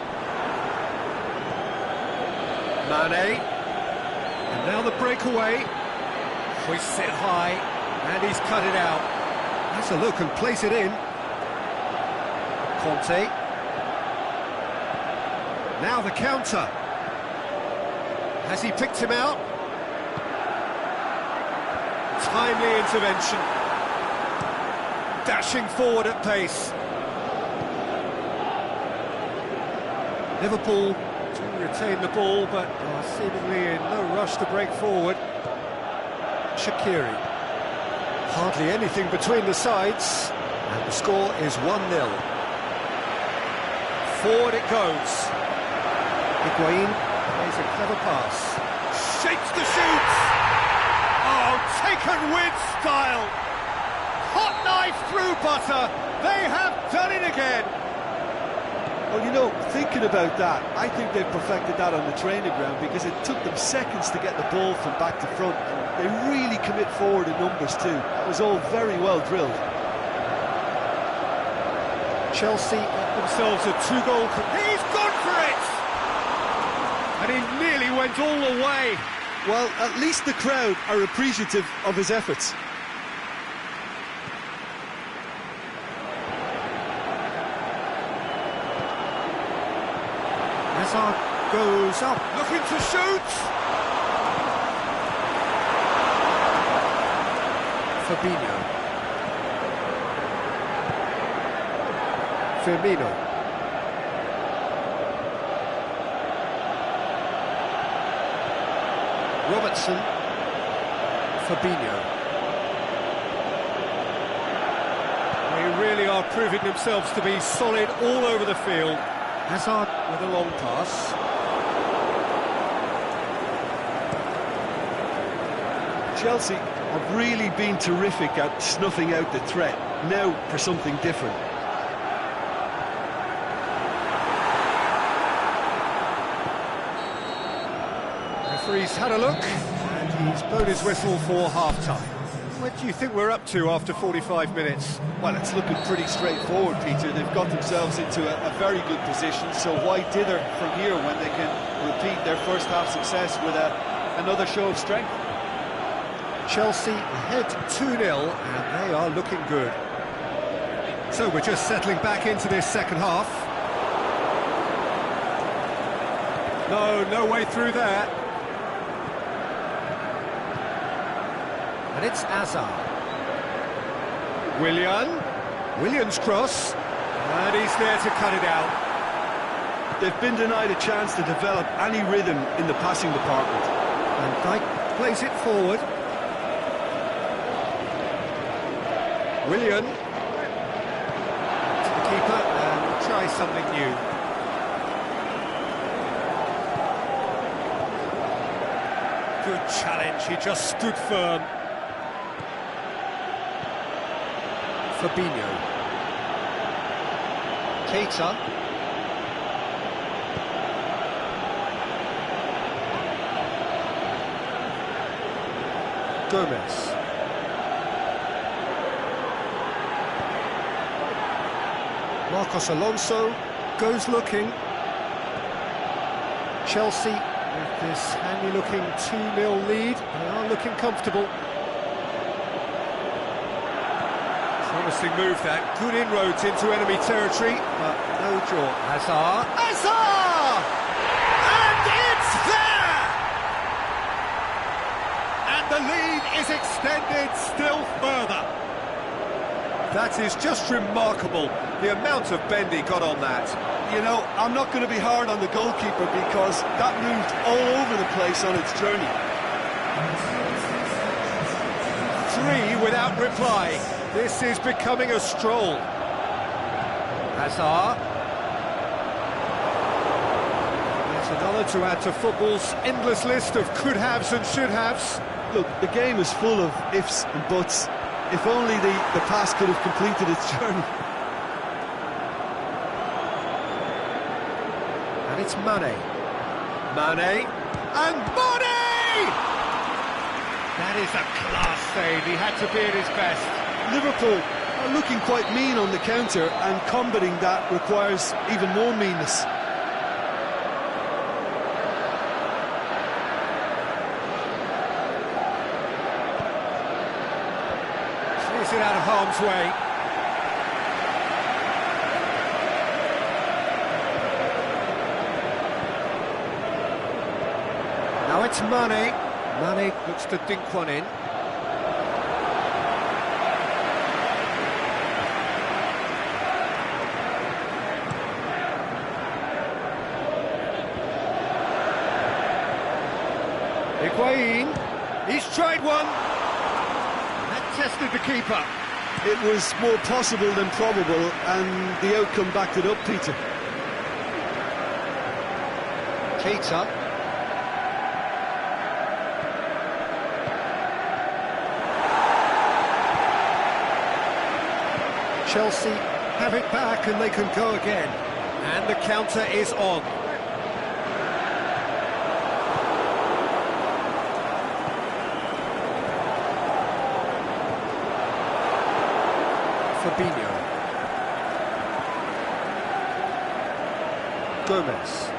Mane. And now the breakaway. Hoists it high, and he's cut it out. Has a look and place it in. Conte. Now the counter. Has he picked him out? Timely intervention. Dashing forward at pace. Liverpool do retain the ball, but are seemingly in no rush to break forward. Shaqiri. Hardly anything between the sides, and the score is 1-0. Forward it goes. Higuain plays a clever pass. Shapes the shoots! Oh, taken with style! Hot knife through butter! They have done it again! Well, you know, thinking about that, I think they've perfected that on the training ground because it took them seconds to get the ball from back to front. And they really commit forward in numbers too. That was all very well drilled. Chelsea themselves a two-goal... He's gone for it! And he nearly went all the way. Well, at least the crowd are appreciative of his efforts. Hazard goes up, looking to shoot! Fabinho. Firmino. Robertson. Fabinho. They really are proving themselves to be solid all over the field. Hazard with a long pass. Chelsea have really been terrific at snuffing out the threat. Now for something different. Referee's had a look, and he's blown his whistle for half-time. What do you think we're up to after 45 minutes? Well, it's looking pretty straightforward, Peter. They've got themselves into a very good position, so why dither from here when they can repeat their first half success with another show of strength? Chelsea ahead 2-0, and they are looking good. So we're just settling back into this second half. No way through there. And it's Hazard. Williams cross, and he's there to cut it out. They've been denied a chance to develop any rhythm in the passing department. And Dyke plays it forward. Willian to the keeper and try something new. Good challenge, he just stood firm. Fabinho. Keita. Gomez. Marcos Alonso goes looking. Chelsea with this handy-looking 2-0 lead. They are looking comfortable. Promising move that. Good inroads into enemy territory, but no draw. Hazard! And it's there! And the lead is extended still further. That is just remarkable, the amount of bend he got on that. You know, I'm not going to be hard on the goalkeeper because that moved all over the place on its journey. 3 without reply. This is becoming a stroll. Hazard. There's another to add to football's endless list of could-haves and should-haves. Look, the game is full of ifs and buts. If only the pass could have completed its journey. And it's Mane. And Mane! That is a class save. He had to be at his best. Liverpool are looking quite mean on the counter, and combating that requires even more meanness. Clears it out of harm's way. Now it's Mane. Mane looks to dink one in. Higuain, he's tried one. That tested the keeper. It was more possible than probable, and the outcome backed it up, Peter. Keita. Chelsea have it back and they can go again. And the counter is on. Fabinho. Gomez.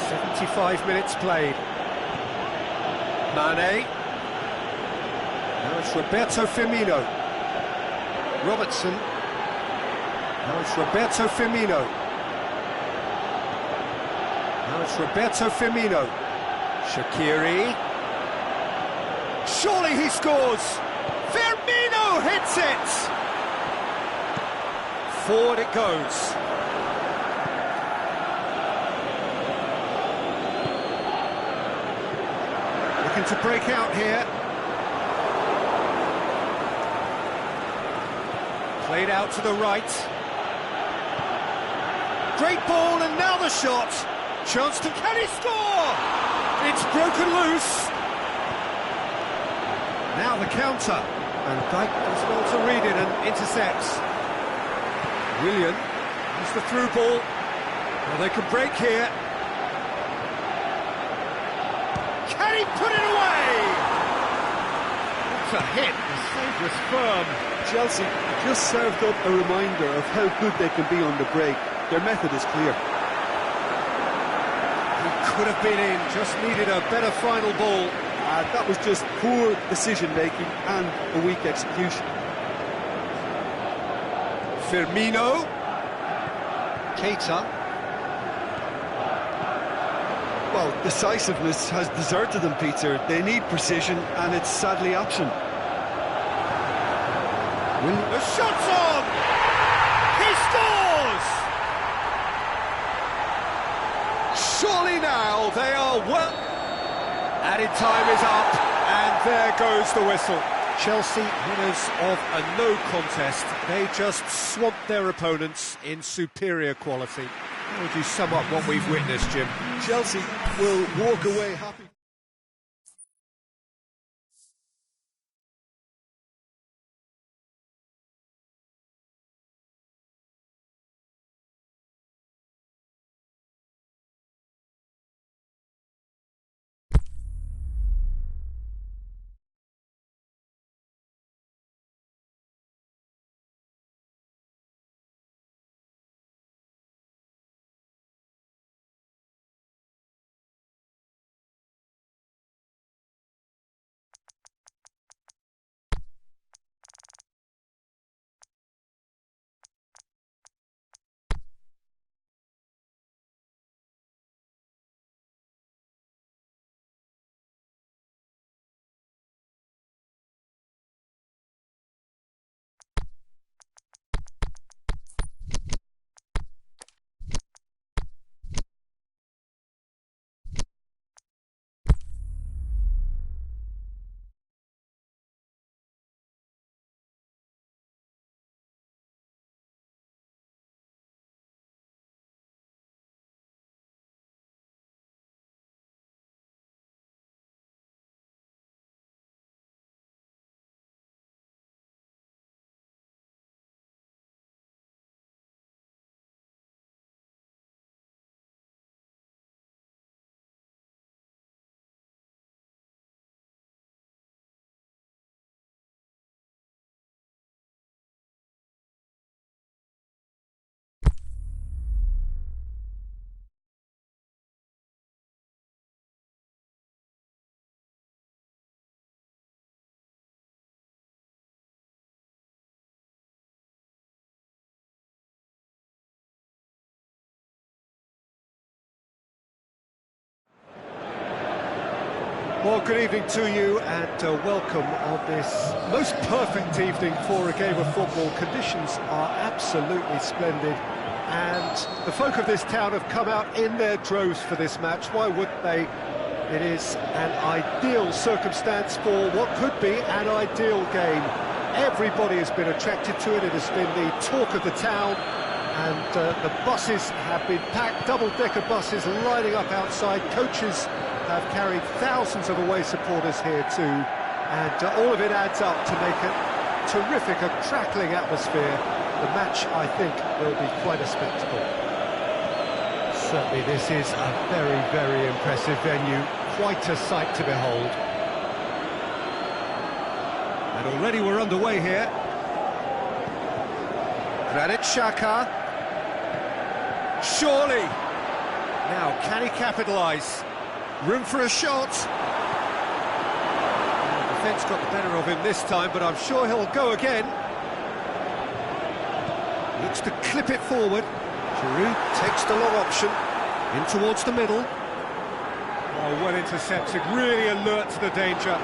"75 minutes played. Mane. Now it's Roberto Firmino. Robertson. Now it's Roberto Firmino. Now it's Roberto Firmino. Shaqiri. Surely he scores! Firmino hits it! Forward it goes. Looking to break out here. Played out to the right. Great ball, and now the shot. Chance to... Can he score? It's broken loose. Now the counter. And Dijk does well to read it and intercepts. Willian has the through ball. Well, they can break here. Can he put it away? What a hit. The save was firm. Chelsea just served up a reminder of how good they can be on the break. Their method is clear. He could have been in, just needed a better final ball. That was just poor decision-making and a weak execution. Firmino. Keita. Well, decisiveness has deserted them, Peter. They need precision, and it's sadly absent. The shot's on! He scores! Surely now they are well... Added time is up, and there goes the whistle. Chelsea, winners of a no contest. They just swamped their opponents in superior quality. How would you sum up what we've witnessed, Jim? Chelsea will walk away happy. Well, good evening to you, and welcome on this most perfect evening for a game of football. Conditions are absolutely splendid, and the folk of this town have come out in their droves for this match. Why wouldn't they? It is an ideal circumstance for what could be an ideal game. Everybody has been attracted to it. It has been the talk of the town, and the buses have been packed, double-decker buses lining up outside. Coaches have carried thousands of away supporters here too, and all of it adds up to make it terrific, a crackling atmosphere. The match, I think, will be quite a spectacle. Certainly this is a very, very impressive venue. Quite a sight to behold. And already we're underway here. Granit Xhaka. Surely. Now, can he capitalise? Room for a shot. The defence got the better of him this time, but I'm sure he'll go again. Looks to clip it forward. Giroud takes the long option. In towards the middle. Oh, well intercepted, really alert to the danger.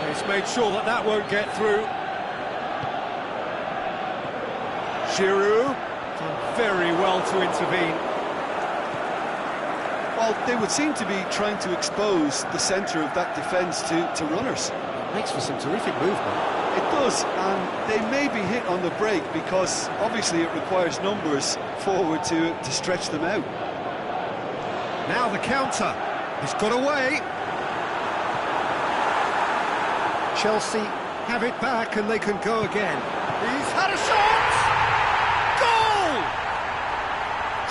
He's made sure that that won't get through. Giroud, done very well to intervene. Well, they would seem to be trying to expose the centre of that defence to runners. Makes for some terrific movement. It does, and they may be hit on the break because obviously it requires numbers forward to stretch them out. Now the counter. He's got away. Chelsea have it back and they can go again. He's had a shot! Goal!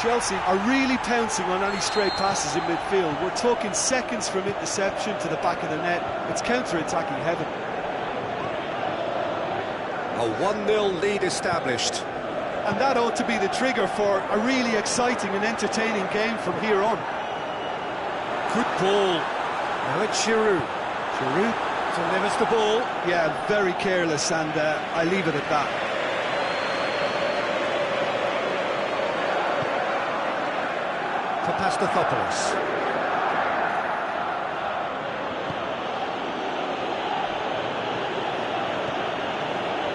Chelsea are really pouncing on any stray passes in midfield. We're talking seconds from interception to the back of the net. It's counter-attacking heaven. A 1-0 lead established. And that ought to be the trigger for a really exciting and entertaining game from here on. Good ball. Now it's Giroud. Giroud delivers the ball. Yeah, very careless, and I leave it at that. Papastathopoulos.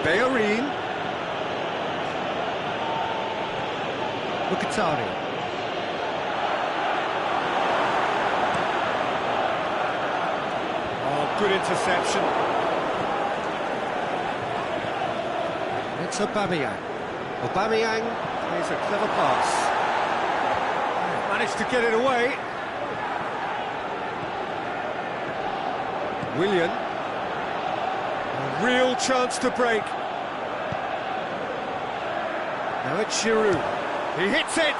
Bellerin. Mkhitaryan. Oh, good interception. It's Aubameyang. Aubameyang plays a clever pass. Managed to get it away. Willian. A real chance to break. Now it's Giroud. He hits it!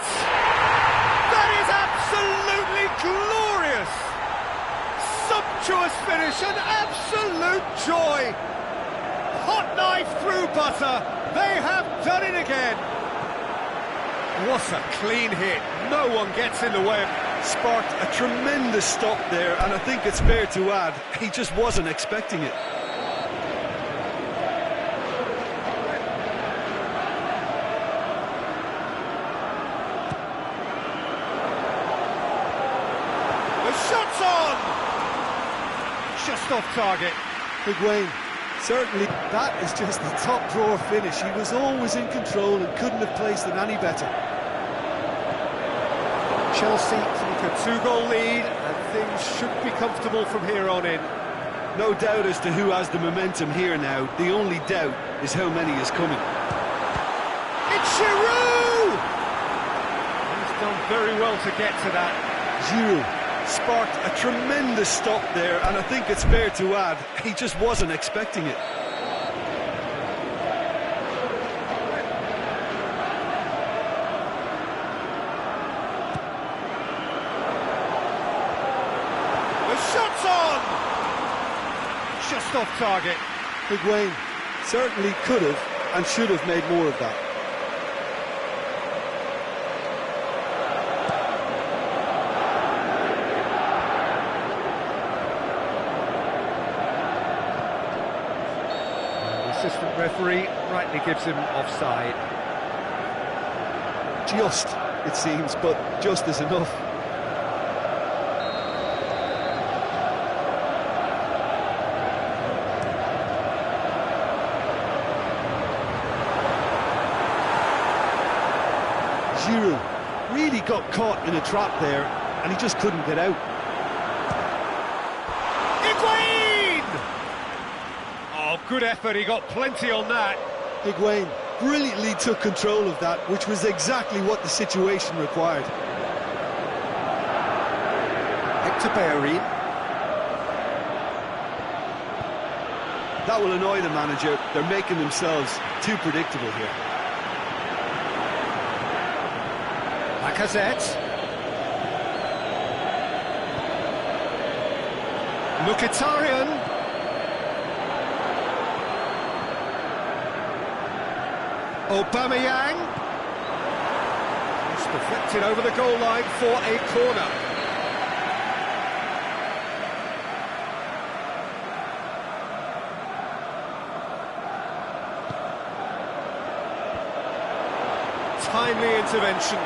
That is absolutely glorious! Sumptuous finish, an absolute joy! Hot knife through butter, they have done it again! What a clean hit, no one gets in the way. Sparked a tremendous stop there, and I think it's fair to add, he just wasn't expecting it. Shot's on! Just off target. Higuain, certainly that is just the top drawer finish. He was always in control and couldn't have placed it any better. Chelsea take a 2-goal lead and things should be comfortable from here on in. No doubt as to who has the momentum here now. The only doubt is how many is coming. It's Giroud! He's done very well to get to that. Giroud sparked a tremendous stop there, and I think it's fair to add, he just wasn't expecting it. The shot's on! Just off target. Higuain certainly could have and should have made more of that. Assistant referee rightly gives him offside. Just, it seems, but just is enough. Giroud really got caught in a trap there, and he just couldn't get out. Good effort, he got plenty on that. Higuain brilliantly took control of that, which was exactly what the situation required. Hector Bellerin. That will annoy the manager. They're making themselves too predictable here. Lacazette. Mkhitaryan. Aubameyang. Just deflected over the goal line for a corner. Timely intervention.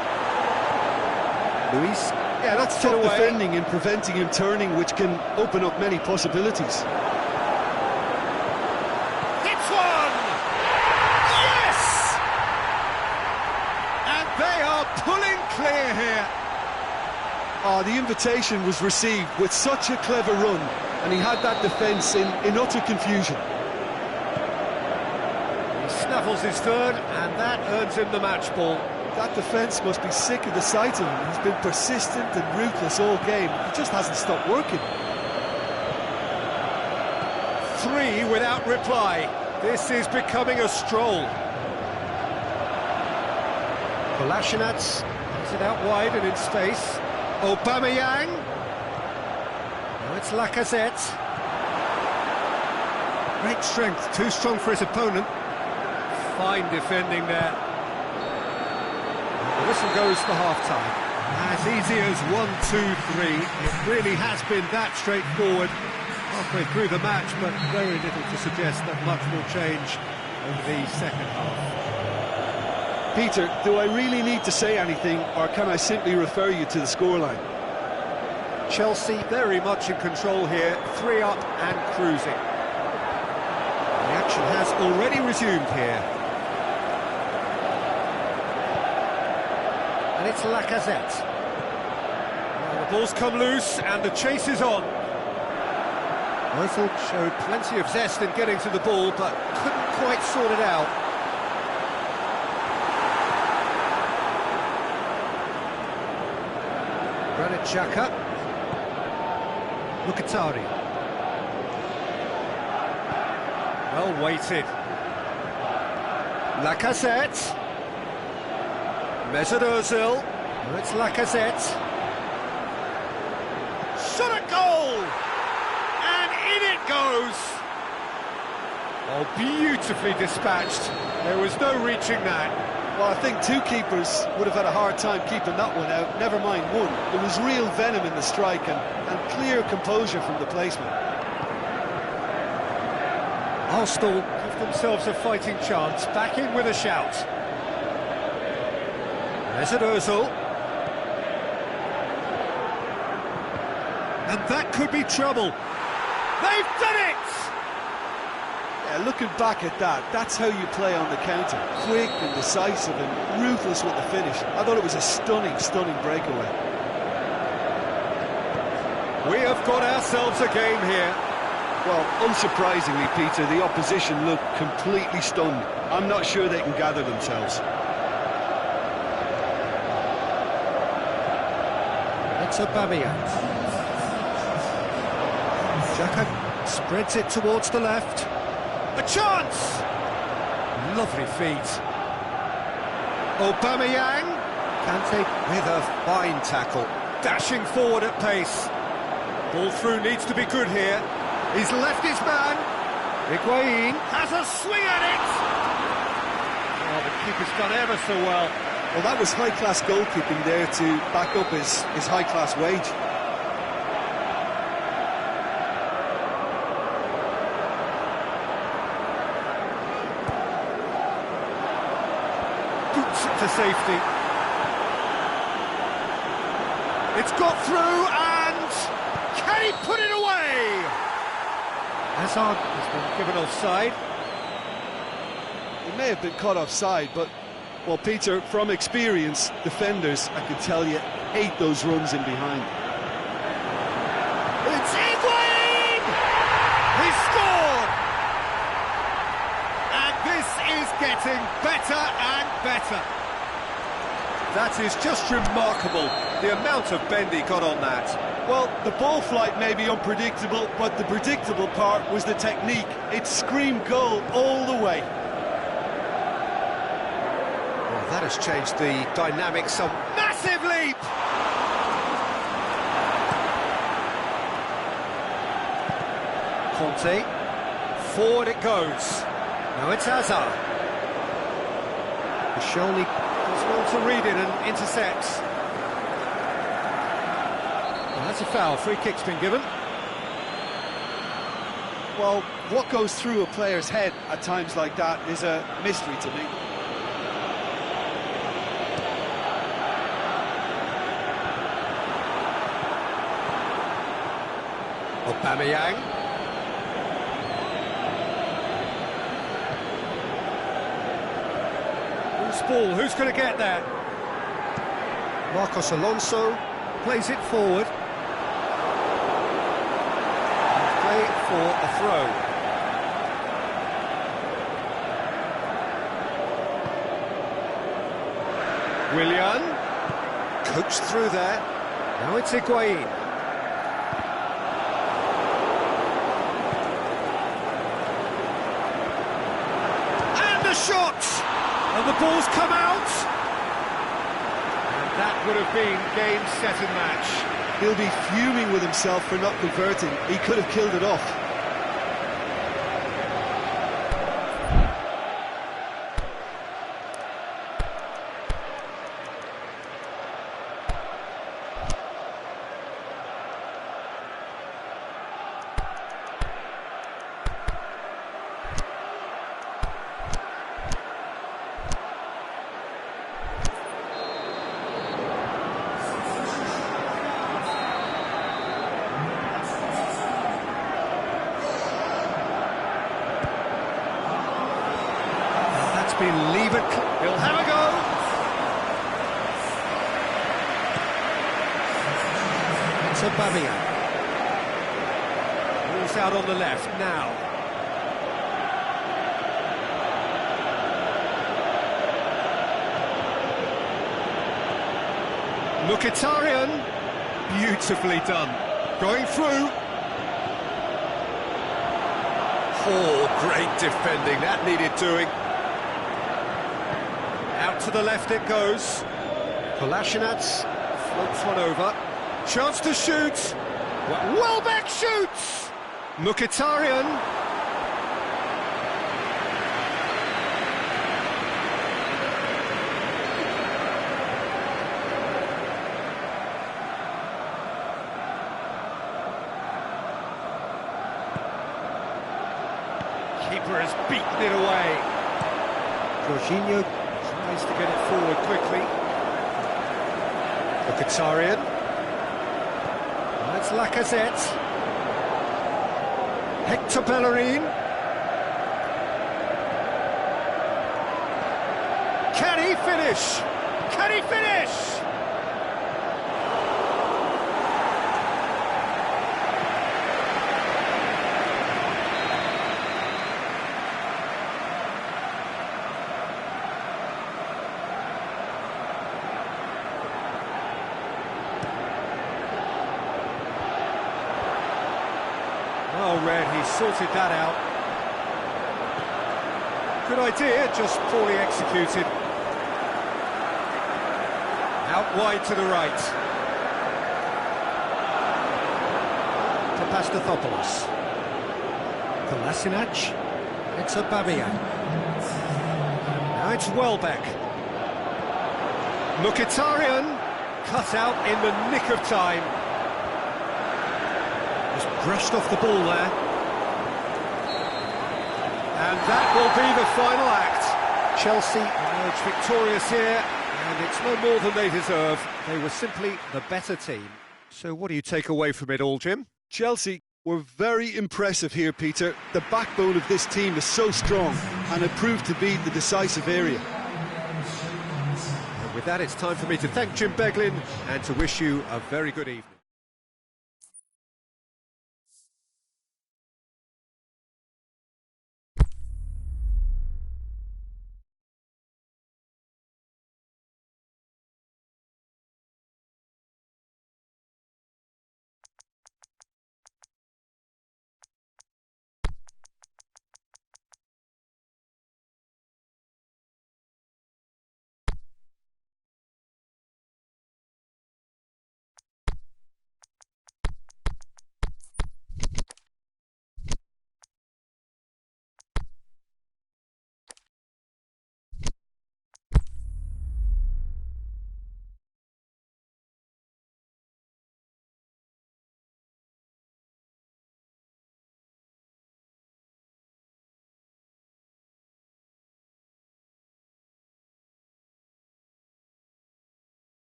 Luis. Yeah, that's top defending and preventing him turning, which can open up many possibilities. Hits one! Yes! And they are pulling clear here. Oh, the invitation was received with such a clever run, and he had that defence in utter confusion. He snaffles his third, and that earns him the match ball. That defence must be sick of the sight of him. He's been persistent and ruthless all game. He just hasn't stopped working. 3 without reply. This is becoming a stroll. Kolasinac has it out wide and in space. Aubameyang. Now it's Lacazette. Great strength, too strong for his opponent. Fine defending there. The whistle goes for half-time. As easy as 1-2-3. It really has been that straightforward. Halfway through the match, but very little to suggest that much will change over the second half. Peter, do I really need to say anything, or can I simply refer you to the scoreline? Chelsea very much in control here, 3 up and cruising. The action has already resumed here. And it's Lacazette. Well, the ball's come loose and the chase is on. Ozil showed plenty of zest in getting to the ball, but couldn't quite sort it out. Granit Xhaka. Mkhitaryan. Well weighted. Lacazette. Mesut Ozil. Oh, it's Lacazette. Shot at goal! And in it goes! Oh, beautifully dispatched. There was no reaching that. Well, I think 2 keepers would have had a hard time keeping that one out, never mind 1. There was real venom in the strike and clear composure from the placement. Arsenal give themselves a fighting chance, back in with a shout. Mesut Ozil. And that could be trouble. They've done it! Yeah, looking back at that, that's how you play on the counter. Quick and decisive and ruthless with the finish. I thought it was a stunning, stunning breakaway. We have got ourselves a game here. Well, unsurprisingly, Peter, the opposition look completely stunned. I'm not sure they can gather themselves. It's Aubameyang. Xhaka spreads it towards the left. A chance! Lovely feet. Aubameyang. Kante with a fine tackle. Dashing forward at pace. Ball through needs to be good here. He's left his man. Higuain has a swing at it. Oh, the keeper's done ever so well. Well, that was high-class goalkeeping there to back up his high-class wage. Boots it to safety. It's got through and can he put it away? Hazard has been given offside. He may have been caught offside, but, well, Peter, from experience, defenders, I can tell you, hate those runs in behind. It's Higuain! He scored! And this is getting better and better. That is just remarkable, the amount of bend he got on that. Well, the ball flight may be unpredictable, but the predictable part was the technique. It screamed goal all the way. Well, that has changed the dynamic some. Massive leap! Conte. Forward it goes. Now it's Hazard. Koscielny does well to read it and intercepts. Well, that's a foul. Free kick's been given. Well, what goes through a player's head at times like that is a mystery to me. Aubameyang. Loose ball, who's going to get that? Marcos Alonso plays it forward. Play for a throw. Willian. Coached through there. Now it's Higuain. Shot! And the ball's come out! And that would have been game, set and match. He'll be fuming with himself for not converting. He could have killed it off. Been levered. He'll have a go. It's Aubameyang. Ball's out on the left now. Mkhitaryan. Beautifully done. Going through. Oh, great defending. That needed doing. Out to the left it goes. Kolasinac floats one over. Chance to shoot. Welbeck shoots. Mkhitaryan. Keeper has beaten it away. Jorginho tries to get it forward quickly. Mkhitaryan. That's Lacazette. Hector Bellerin. Can he finish? Can he finish? Oh, Red, he sorted that out. Good idea, just poorly executed. Out wide to the right. To Pastathopoulos. Kolasinac. It's Aubameyang. Now it's Welbeck. Mkhitaryan. Cut out in the nick of time. Brushed off the ball there. And that will be the final act. Chelsea emerge victorious here, and it's no more than they deserve. They were simply the better team. So what do you take away from it all, Jim? Chelsea were very impressive here, Peter. The backbone of this team is so strong, and it proved to be the decisive area. And with that, it's time for me to thank Jim Beglin and to wish you a very good evening.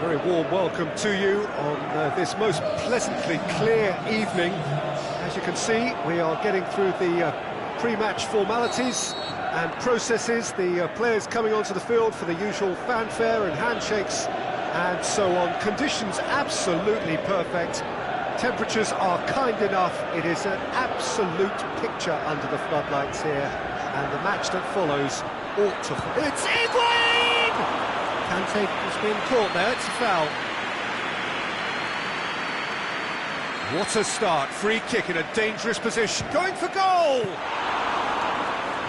Very warm welcome to you on this most pleasantly clear evening. As you can see, we are getting through the pre-match formalities and processes, the players coming onto the field for the usual fanfare and handshakes and so on. Conditions absolutely perfect. Temperatures are kind enough. It is an absolute picture under the floodlights here, and the match that follows ought to... It's Higuain! Kante has been caught there, it's a foul. What a start, free kick in a dangerous position, going for goal!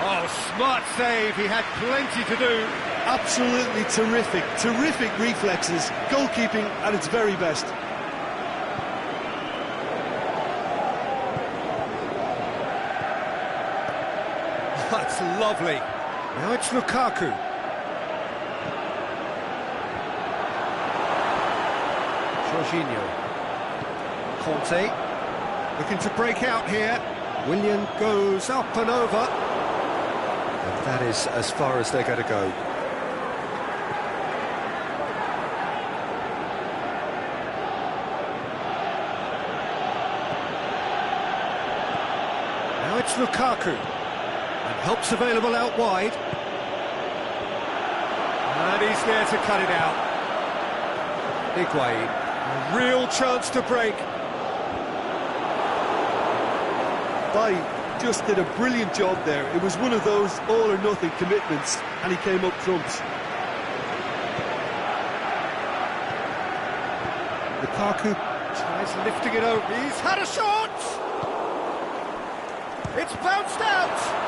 Oh, smart save, he had plenty to do. Absolutely terrific reflexes, goalkeeping at its very best. That's lovely. Now it's Lukaku. Jorginho. Conte. Looking to break out here. Willian goes up and over. And that is as far as they're going to go. Now it's Lukaku. And help's available out wide. And he's there to cut it out. Higuain, a real chance to break. Bai just did a brilliant job there. It was one of those all-or-nothing commitments, and he came up trumps. Lukaku tries lifting it over. He's had a shot! It's bounced out!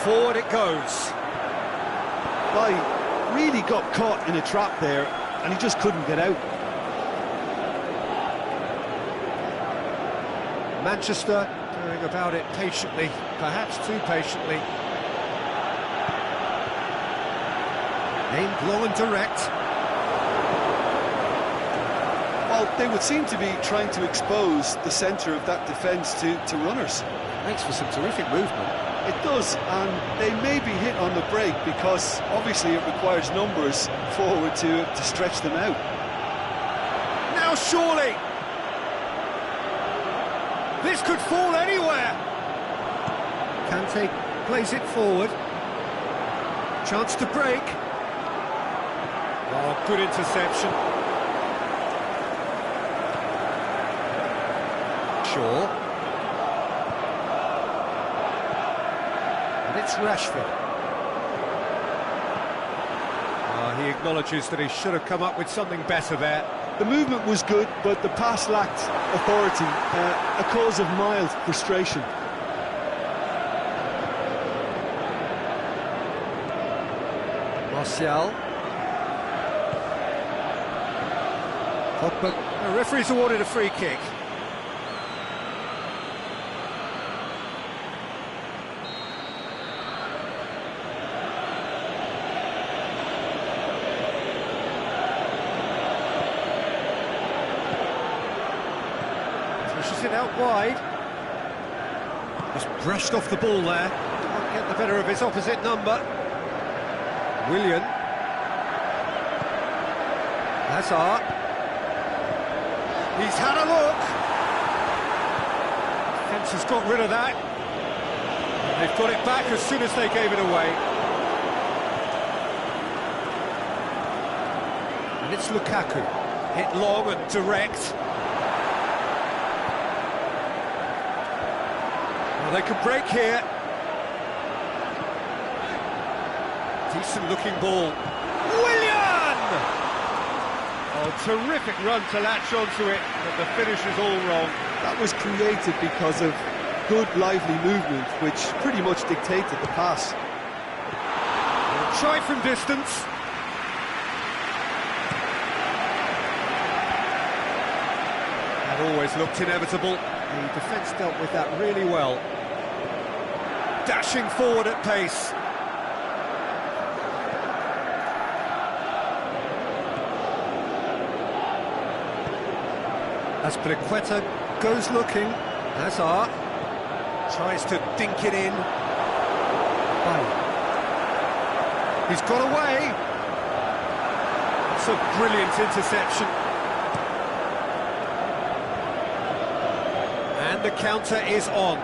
Forward it goes. Bai really got caught in a trap there, and he just couldn't get out. Manchester going about it patiently, perhaps too patiently. Aimed low and direct. Well, they would seem to be trying to expose the centre of that defence to runners. Makes for some terrific movement. It does, and they may be hit on the break because obviously it requires numbers forward to stretch them out. Now surely! This could fall anywhere! Kante plays it forward. Chance to break. Oh, good interception. Shaw. And it's Rashford. He acknowledges that he should have come up with something better there. The movement was good, but the pass lacked authority, a cause of mild frustration. Martial. But the referee's awarded a free kick. Pushes it out wide. Just brushed off the ball there. Can't get the better of his opposite number. Willian. Hazard. He's had a look. Defence has got rid of that. They've got it back as soon as they gave it away. And it's Lukaku. Hit long and direct. Well, they could break here. Decent looking ball. Willian! Oh, terrific run to latch onto it, but the finish is all wrong. That was created because of good, lively movement, which pretty much dictated the pass. Try from distance. That always looked inevitable. The defence dealt with that really well. Dashing forward at pace. As Briqueta goes looking, Hazard tries to dink it in. He's got away. It's a brilliant interception. And the counter is on.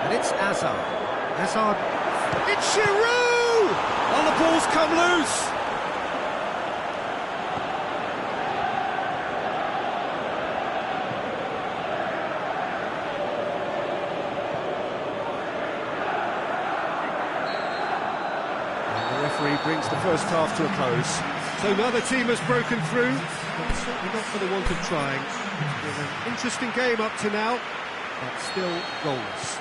And it's Hazard. Hazard. It's Giroud! Oh, the ball's come loose. Brings the first half to a close. So another team has broken through, but certainly not for the want of trying. It's been an interesting game up to now, but still goalless.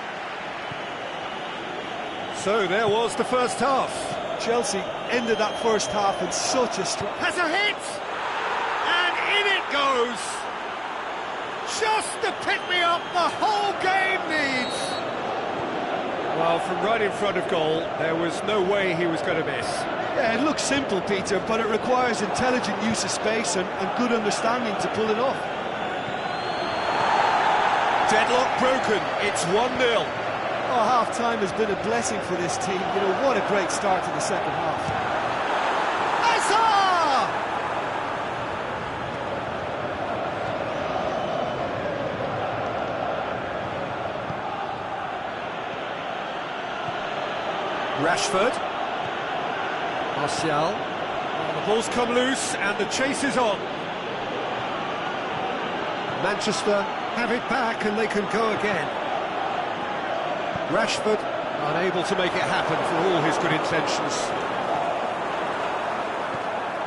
So there was the first half. Chelsea ended that first half in such a strong... Has a hit! And in it goes! Just the pick-me-up the whole game needs! Well, from right in front of goal, there was no way he was going to miss. Yeah, it looks simple, Peter, but it requires intelligent use of space and good understanding to pull it off. Deadlock broken, it's 1-0. Oh, half-time has been a blessing for this team. You know, what a great start to the second half. Hazard! Rashford. Martial. The ball's come loose and the chase is on. Manchester have it back and they can go again. Rashford unable to make it happen for all his good intentions.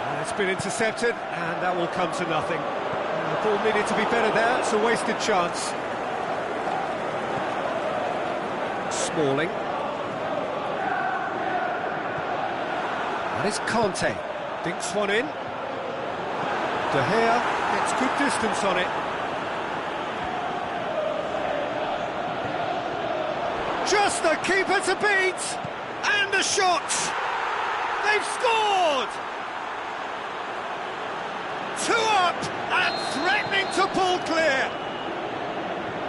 And it's been intercepted and that will come to nothing. And the ball needed to be better there, it's a wasted chance. Smalling. And it's Conte, dinks one in. De Gea gets good distance on it. Just the keeper to beat! And the shot! They've scored! 2 up and threatening to pull clear.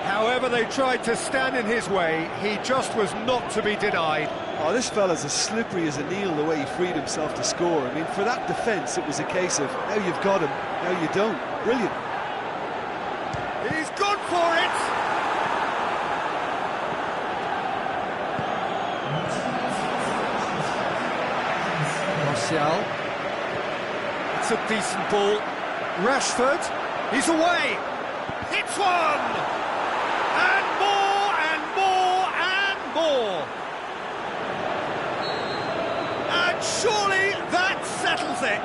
However, they tried to stand in his way, he just was not to be denied. Oh, this fella's as slippery as an eel the way he freed himself to score. I mean, for that defence, it was a case of now you've got him, now you don't. Brilliant. He's gone for it! Martial. It's a decent ball. Rashford, he's away! Hits one! And more, and more, and more! Surely that settles it.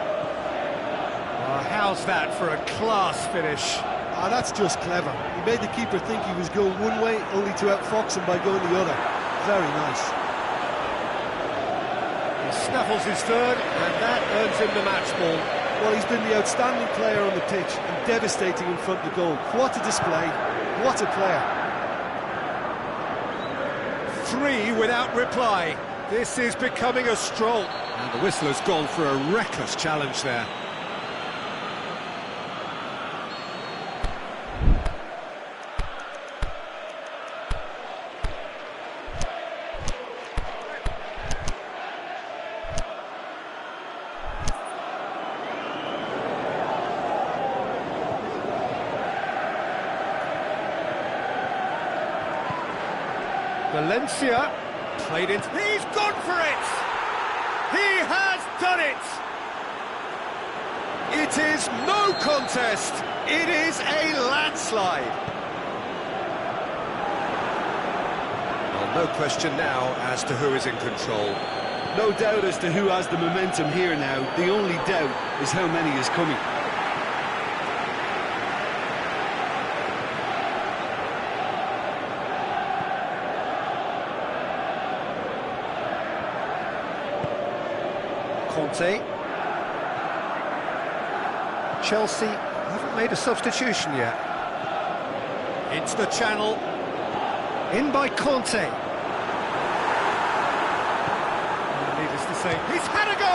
Oh, how's that for a class finish? Ah, that's just clever. He made the keeper think he was going one way, only to outfox him by going the other. Very nice. He snaffles his third, and that earns him the match ball. Well, he's been the outstanding player on the pitch and devastating in front of the goal. What a display. What a player. 3 without reply. This is becoming a stroll. And the whistler's gone for a reckless challenge there. Valencia played it. He's gone for it! He has done it! It is no contest. It is a landslide. Well, no question now as to who is in control. No doubt as to who has the momentum here now. The only doubt is how many is coming. Conte. Chelsea haven't made a substitution yet. Into the channel. In by Conte. And needless to say, he's had a go!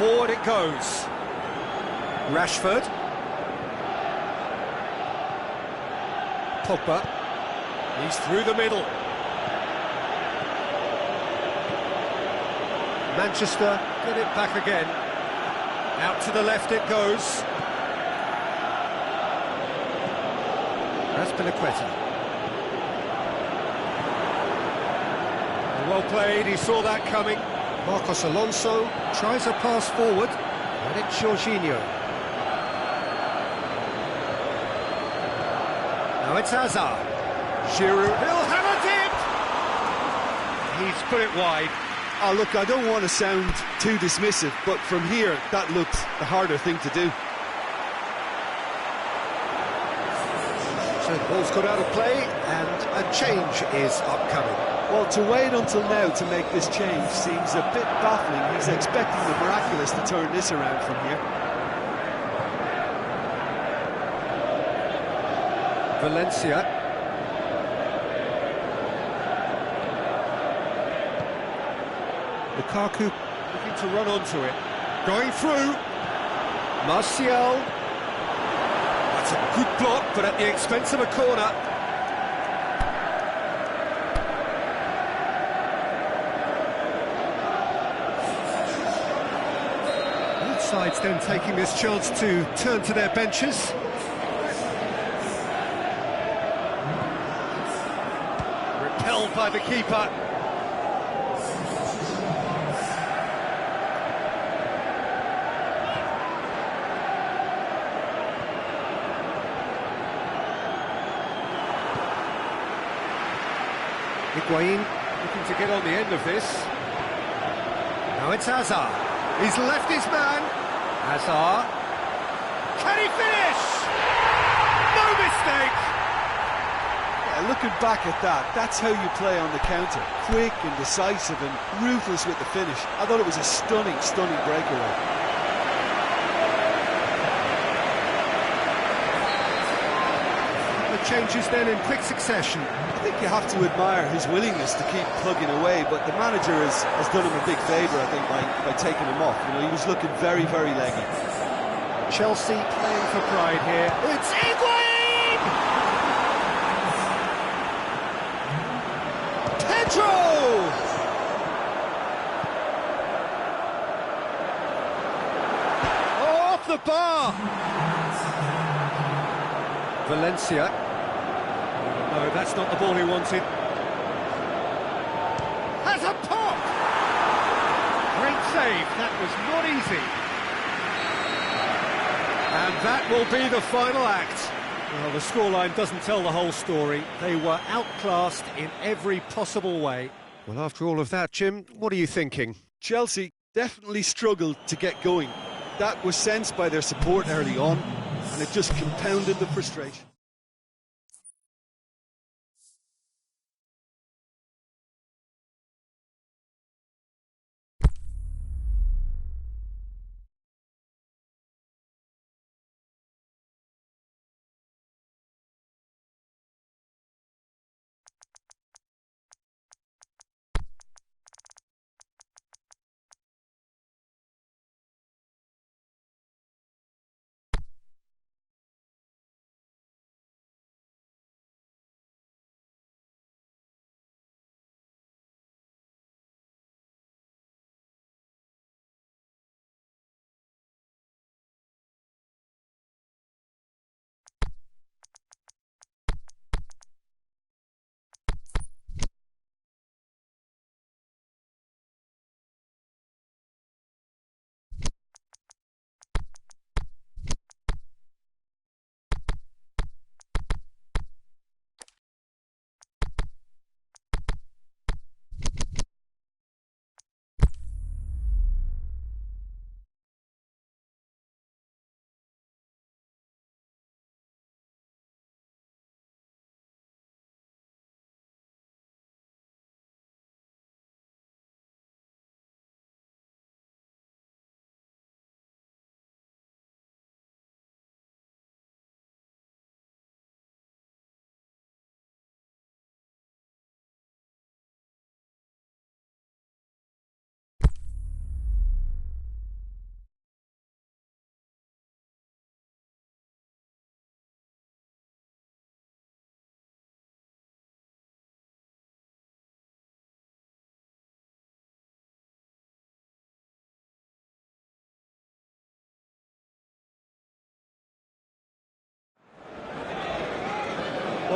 Forward it goes. Rashford. Pogba. He's through the middle. Manchester get it back again. Out to the left it goes. That's Pinaqueta. Well played, he saw that coming. Marcos Alonso tries a pass forward, and it's Jorginho. Now it's Hazard. Giroud, he'll have a dip! He's put it wide. Oh, look, I don't want to sound too dismissive, but from here, that looked the harder thing to do. So the ball's got out of play, and a change is upcoming. Well, to wait until now to make this change seems a bit baffling. He's expecting the miraculous to turn this around from here. Valencia. Lukaku looking to run onto it. Going through. Martial. That's a good block, but at the expense of a corner. Both sides then taking this chance to turn to their benches. Repelled by the keeper. Higuain looking to get on the end of this. Now it's Hazard. He's left his man. Hazard. Can he finish? No mistake! Yeah, looking back at that, that's how you play on the counter. Quick and decisive and ruthless with the finish. I thought it was a stunning, stunning breakaway. The changes then in quick succession. I think you have to admire his willingness to keep plugging away, but the manager has done him a big favour, I think, by taking him off. You know, he was looking very, very leggy. Chelsea playing for pride here. It's Higuain! Pedro! Oh, off the bar! Valencia. No, that's not the ball he wanted. Has a pop! Great save, that was not easy. And that will be the final act. Well, the scoreline doesn't tell the whole story. They were outclassed in every possible way. Well, after all of that, Jim, what are you thinking? Chelsea definitely struggled to get going. That was sensed by their support early on, and it just compounded the frustration.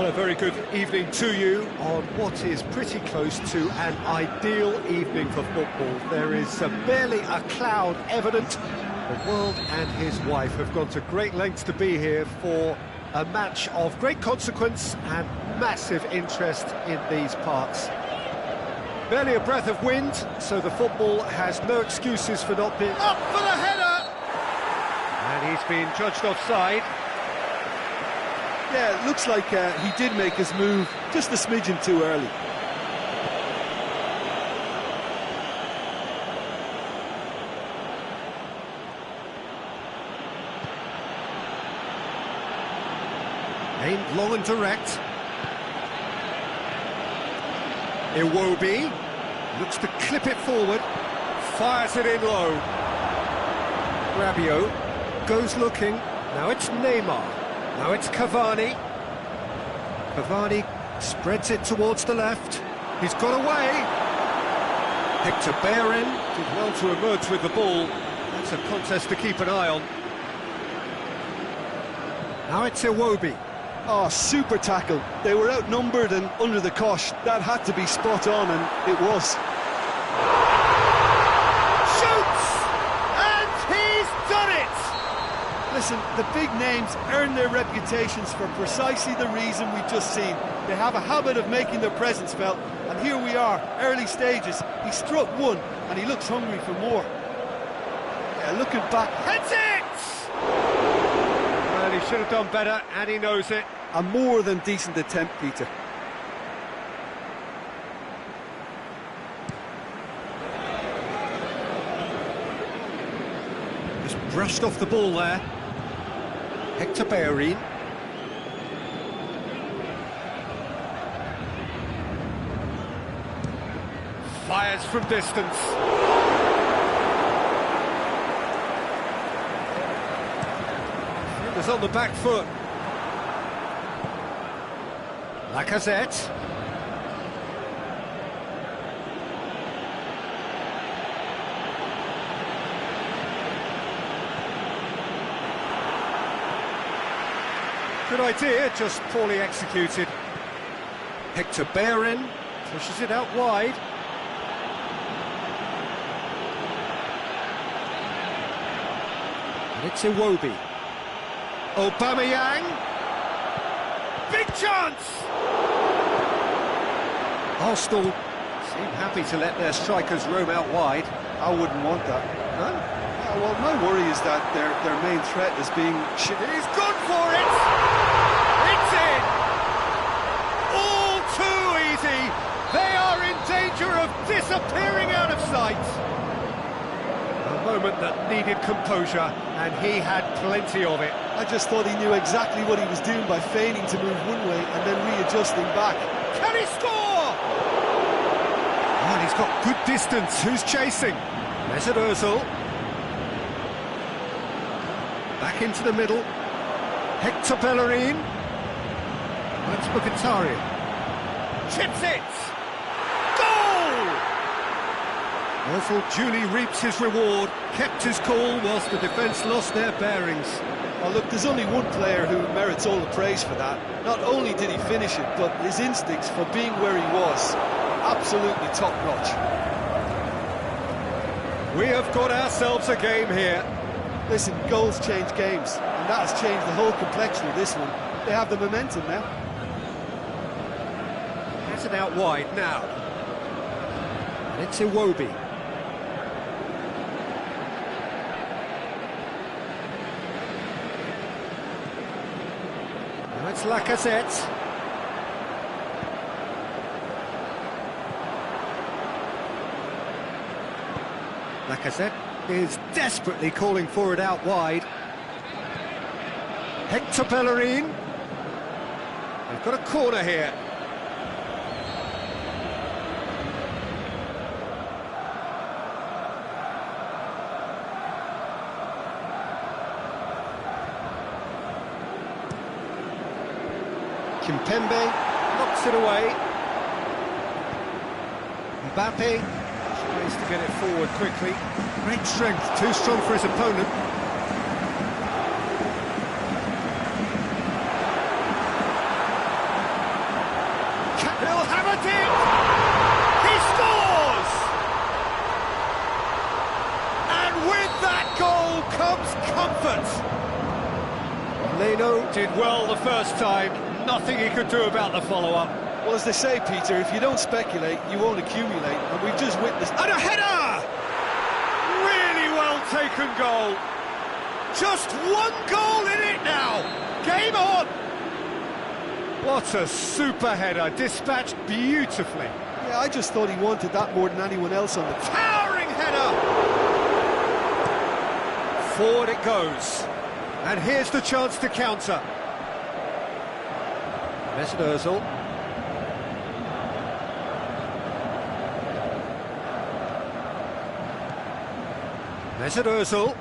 Well, a very good evening to you on what is pretty close to an ideal evening for football. There is barely a cloud evident. The world and his wife have gone to great lengths to be here for a match of great consequence and massive interest in these parts. Barely a breath of wind, so the football has no excuses for not being up for the header! And he's been judged offside. Yeah, it looks like he did make his move just a smidgen too early. Aimed long and direct. Iwobi looks to clip it forward, fires it in low. Rabiot goes looking, now it's Neymar. Now it's Cavani. Cavani spreads it towards the left. He's got away. Hector Bellerin did well to emerge with the ball. That's a contest to keep an eye on. Now it's Iwobi. Oh, super tackle. They were outnumbered and under the cosh. That had to be spot on, and it was. Shoots! And he's done it! Listen, the big names earn their reputations for precisely the reason we've just seen. They have a habit of making their presence felt, and here we are, early stages. He struck one, and he looks hungry for more. Yeah, looking back, Hits it! Well, he should have done better, and he knows it. a more than decent attempt, Peter. Just brushed off the ball there. Hector Bellerin. Fires from distance. Defenders on the back foot. Lacazette. Good idea, just poorly executed. Hector Bellerin pushes it out wide. And it's Iwobi. Aubameyang. Big chance! Arsenal seem happy to let their strikers roam out wide. I wouldn't want that. No? Well, my worry is that their main threat is being... He's gone for it! It's in! All too easy! They are in danger of disappearing out of sight! A moment that needed composure, and he had plenty of it. I just thought he knew exactly what he was doing by feigning to move one way and then readjusting back. Can he score? And he's got good distance. Who's chasing? Mesut Ozil. Back into the middle. Hector Bellerin. That's Mkhitaryan. Chips it! Goal! Ozil duly reaps his reward. Kept his cool whilst the defence lost their bearings. Oh, look, there's only one player who merits all the praise for that. Not only did he finish it, but his instincts for being where he was, absolutely top-notch. We have got ourselves a game here. Listen, goals change games, and that has changed the whole complexion of this one. They have the momentum now. Has it out wide now. And it's Iwobi. Now it's Lacazette. Lacazette is desperately calling for it out wide. Hector Bellerin. They've got a corner here. Kimpembe knocks it away. Mbappe tries to get it forward quickly. Great strength, too strong for his opponent. Did well the first time, nothing he could do about the follow-up. Well, as they say, Peter, if you don't speculate, you won't accumulate, and we've just witnessed... And a header! Really well taken goal. Just one goal in it now. Game on! What a super header, dispatched beautifully. Yeah, I just thought he wanted that more than anyone else on the... Towering header! Forward it goes. And here's the chance to counter. Mesut Ozil. Mesut Ozil.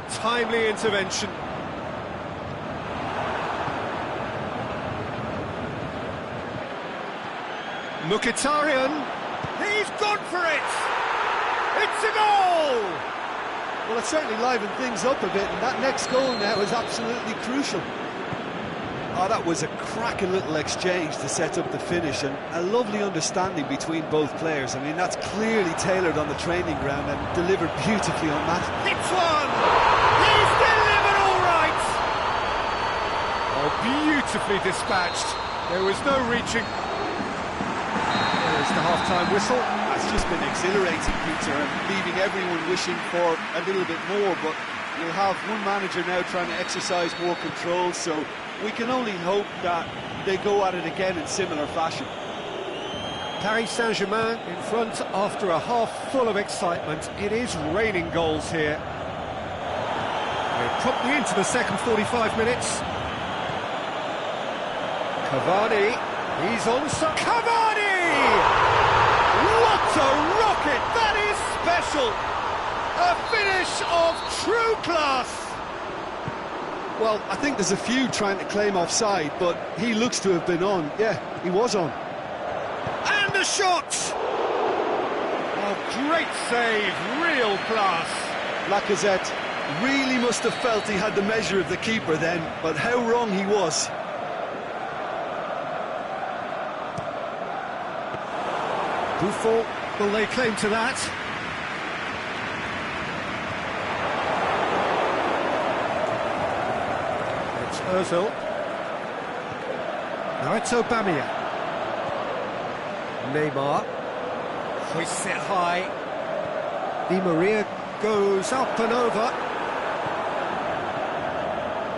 Timely intervention. Mkhitaryan. He's gone for it! It's a goal! Well, it certainly livened things up a bit, and that next goal now is absolutely crucial. Oh, that was a cracking little exchange to set up the finish, and a lovely understanding between both players. I mean, that's clearly tailored on the training ground and delivered beautifully on that. Hits one! He's delivered all right! Oh, beautifully dispatched. There was no reaching. There's the half-time whistle. That's just been exhilarating, Peter, and leaving everyone wishing for a little bit more, but you'll have one manager now trying to exercise more control, so we can only hope that they go at it again in similar fashion. Paris Saint-Germain in front after a half full of excitement. It is raining goals here. We're promptly into the second 45 minutes. Cavani, he's on... Cavani! What a rocket! That is special! A finish of true class! Well, I think there's a few trying to claim offside, but he looks to have been on. Yeah, he was on. And a shot! Oh, great save, real class. Lacazette really must have felt he had the measure of the keeper then, but how wrong he was. Buffon, will they claim to that? It's Ozil. Now it's Aubameyang. Neymar. Hoists it high. Di Maria goes up and over.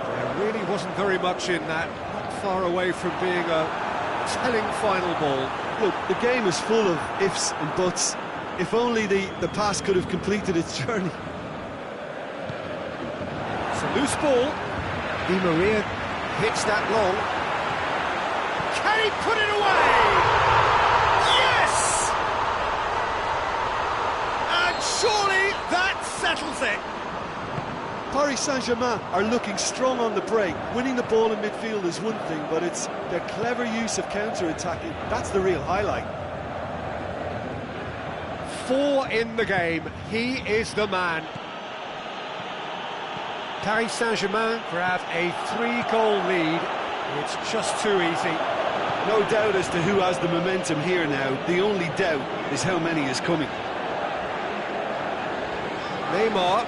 There really wasn't very much in that. Not far away from being a telling final ball. Look, the game is full of ifs and buts. If only the pass could have completed its journey. It's a loose ball. Di Maria hits that long. Can he put it away? Yes! And surely that settles it. Paris Saint-Germain are looking strong on the break. Winning the ball in midfield is one thing, but it's their clever use of counter-attacking. That's the real highlight. 4 in the game. He is the man. Paris Saint-Germain grab a 3-goal lead. It's just too easy. No doubt as to who has the momentum here now. The only doubt is how many is coming. Neymar.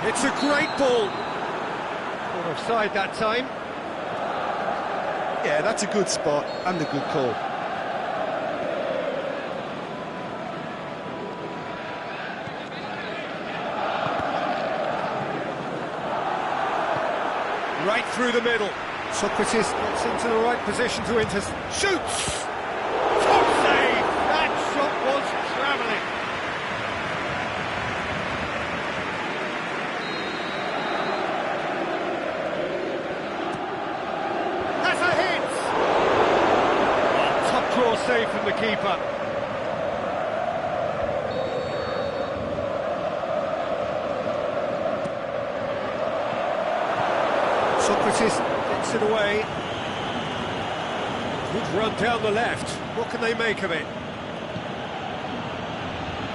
It's a great ball. Not offside that time. Yeah, that's a good spot and a good call. Right through the middle. Socrates gets into the right position to shoots! Top save! That shot was travelling. That's a hit! Top draw save from the keeper. Socrates gets it away. Good run down the left. What can they make of it?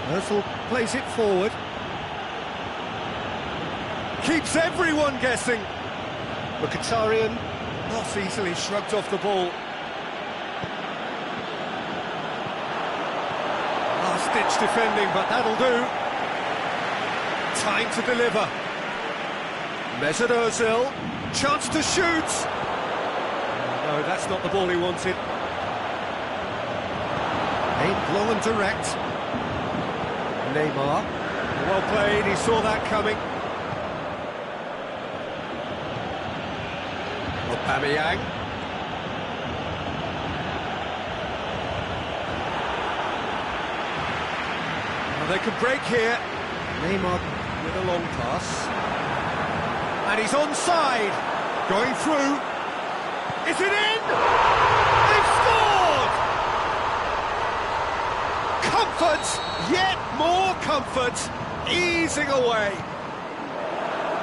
Ozil plays it forward. Keeps everyone guessing. Mkhitaryan not easily shrugged off the ball. Last-ditch defending, but that'll do. Time to deliver. Mesut Ozil, chance to shoot. No, that's not the ball he wanted. Aimed long and direct. Neymar, well played, he saw that coming. Aubameyang. Well, they can break here. Neymar with a long pass. And he's onside. Going through. Is it in? They've scored! Comfort, yet more comfort, easing away.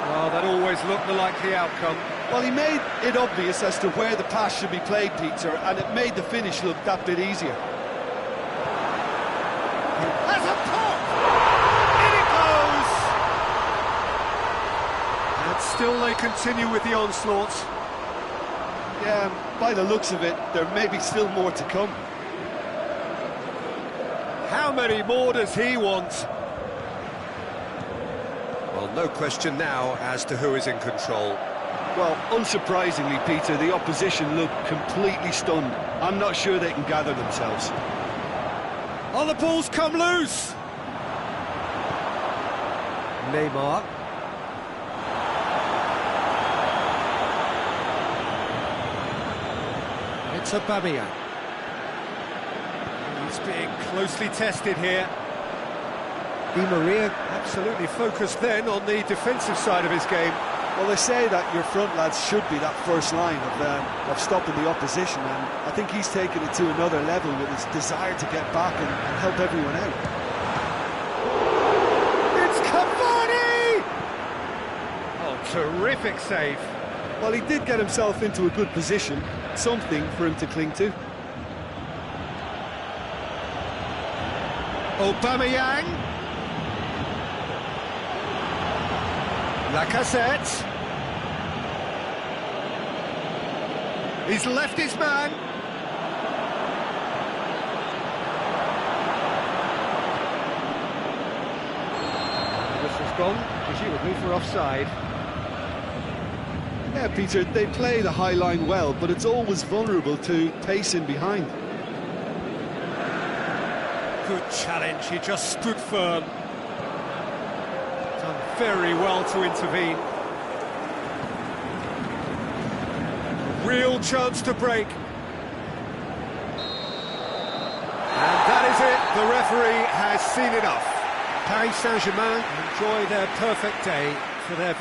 Well, that always looked the likely outcome. Well, he made it obvious as to where the pass should be played, Peter, and it made the finish look that bit easier. Has a pop! In it goes! And still they continue with the onslaught. Yeah, by the looks of it, there may be still more to come. How many more does he want? Well, no question now as to who is in control. Well, unsurprisingly, Peter, the opposition look completely stunned. I'm not sure they can gather themselves. Oh, the ball's come loose! Neymar. It's Aubameyang. He's being closely tested here. Di Maria absolutely focused then on the defensive side of his game. Well, they say that your front lads should be that first line of stopping the opposition, and I think he's taken it to another level with his desire to get back and help everyone out. It's Cavani! Oh, terrific save. Well, he did get himself into a good position, something for him to cling to. Aubameyang. Lacazette. He's left his man. This has gone, presumably for offside. Yeah, Peter, they play the high line well, but it's always vulnerable to pace in behind. Good challenge, he just stood firm. Done very well to intervene. Real chance to break. And that is it, the referee has seen enough. Paris Saint-Germain enjoy their perfect day for their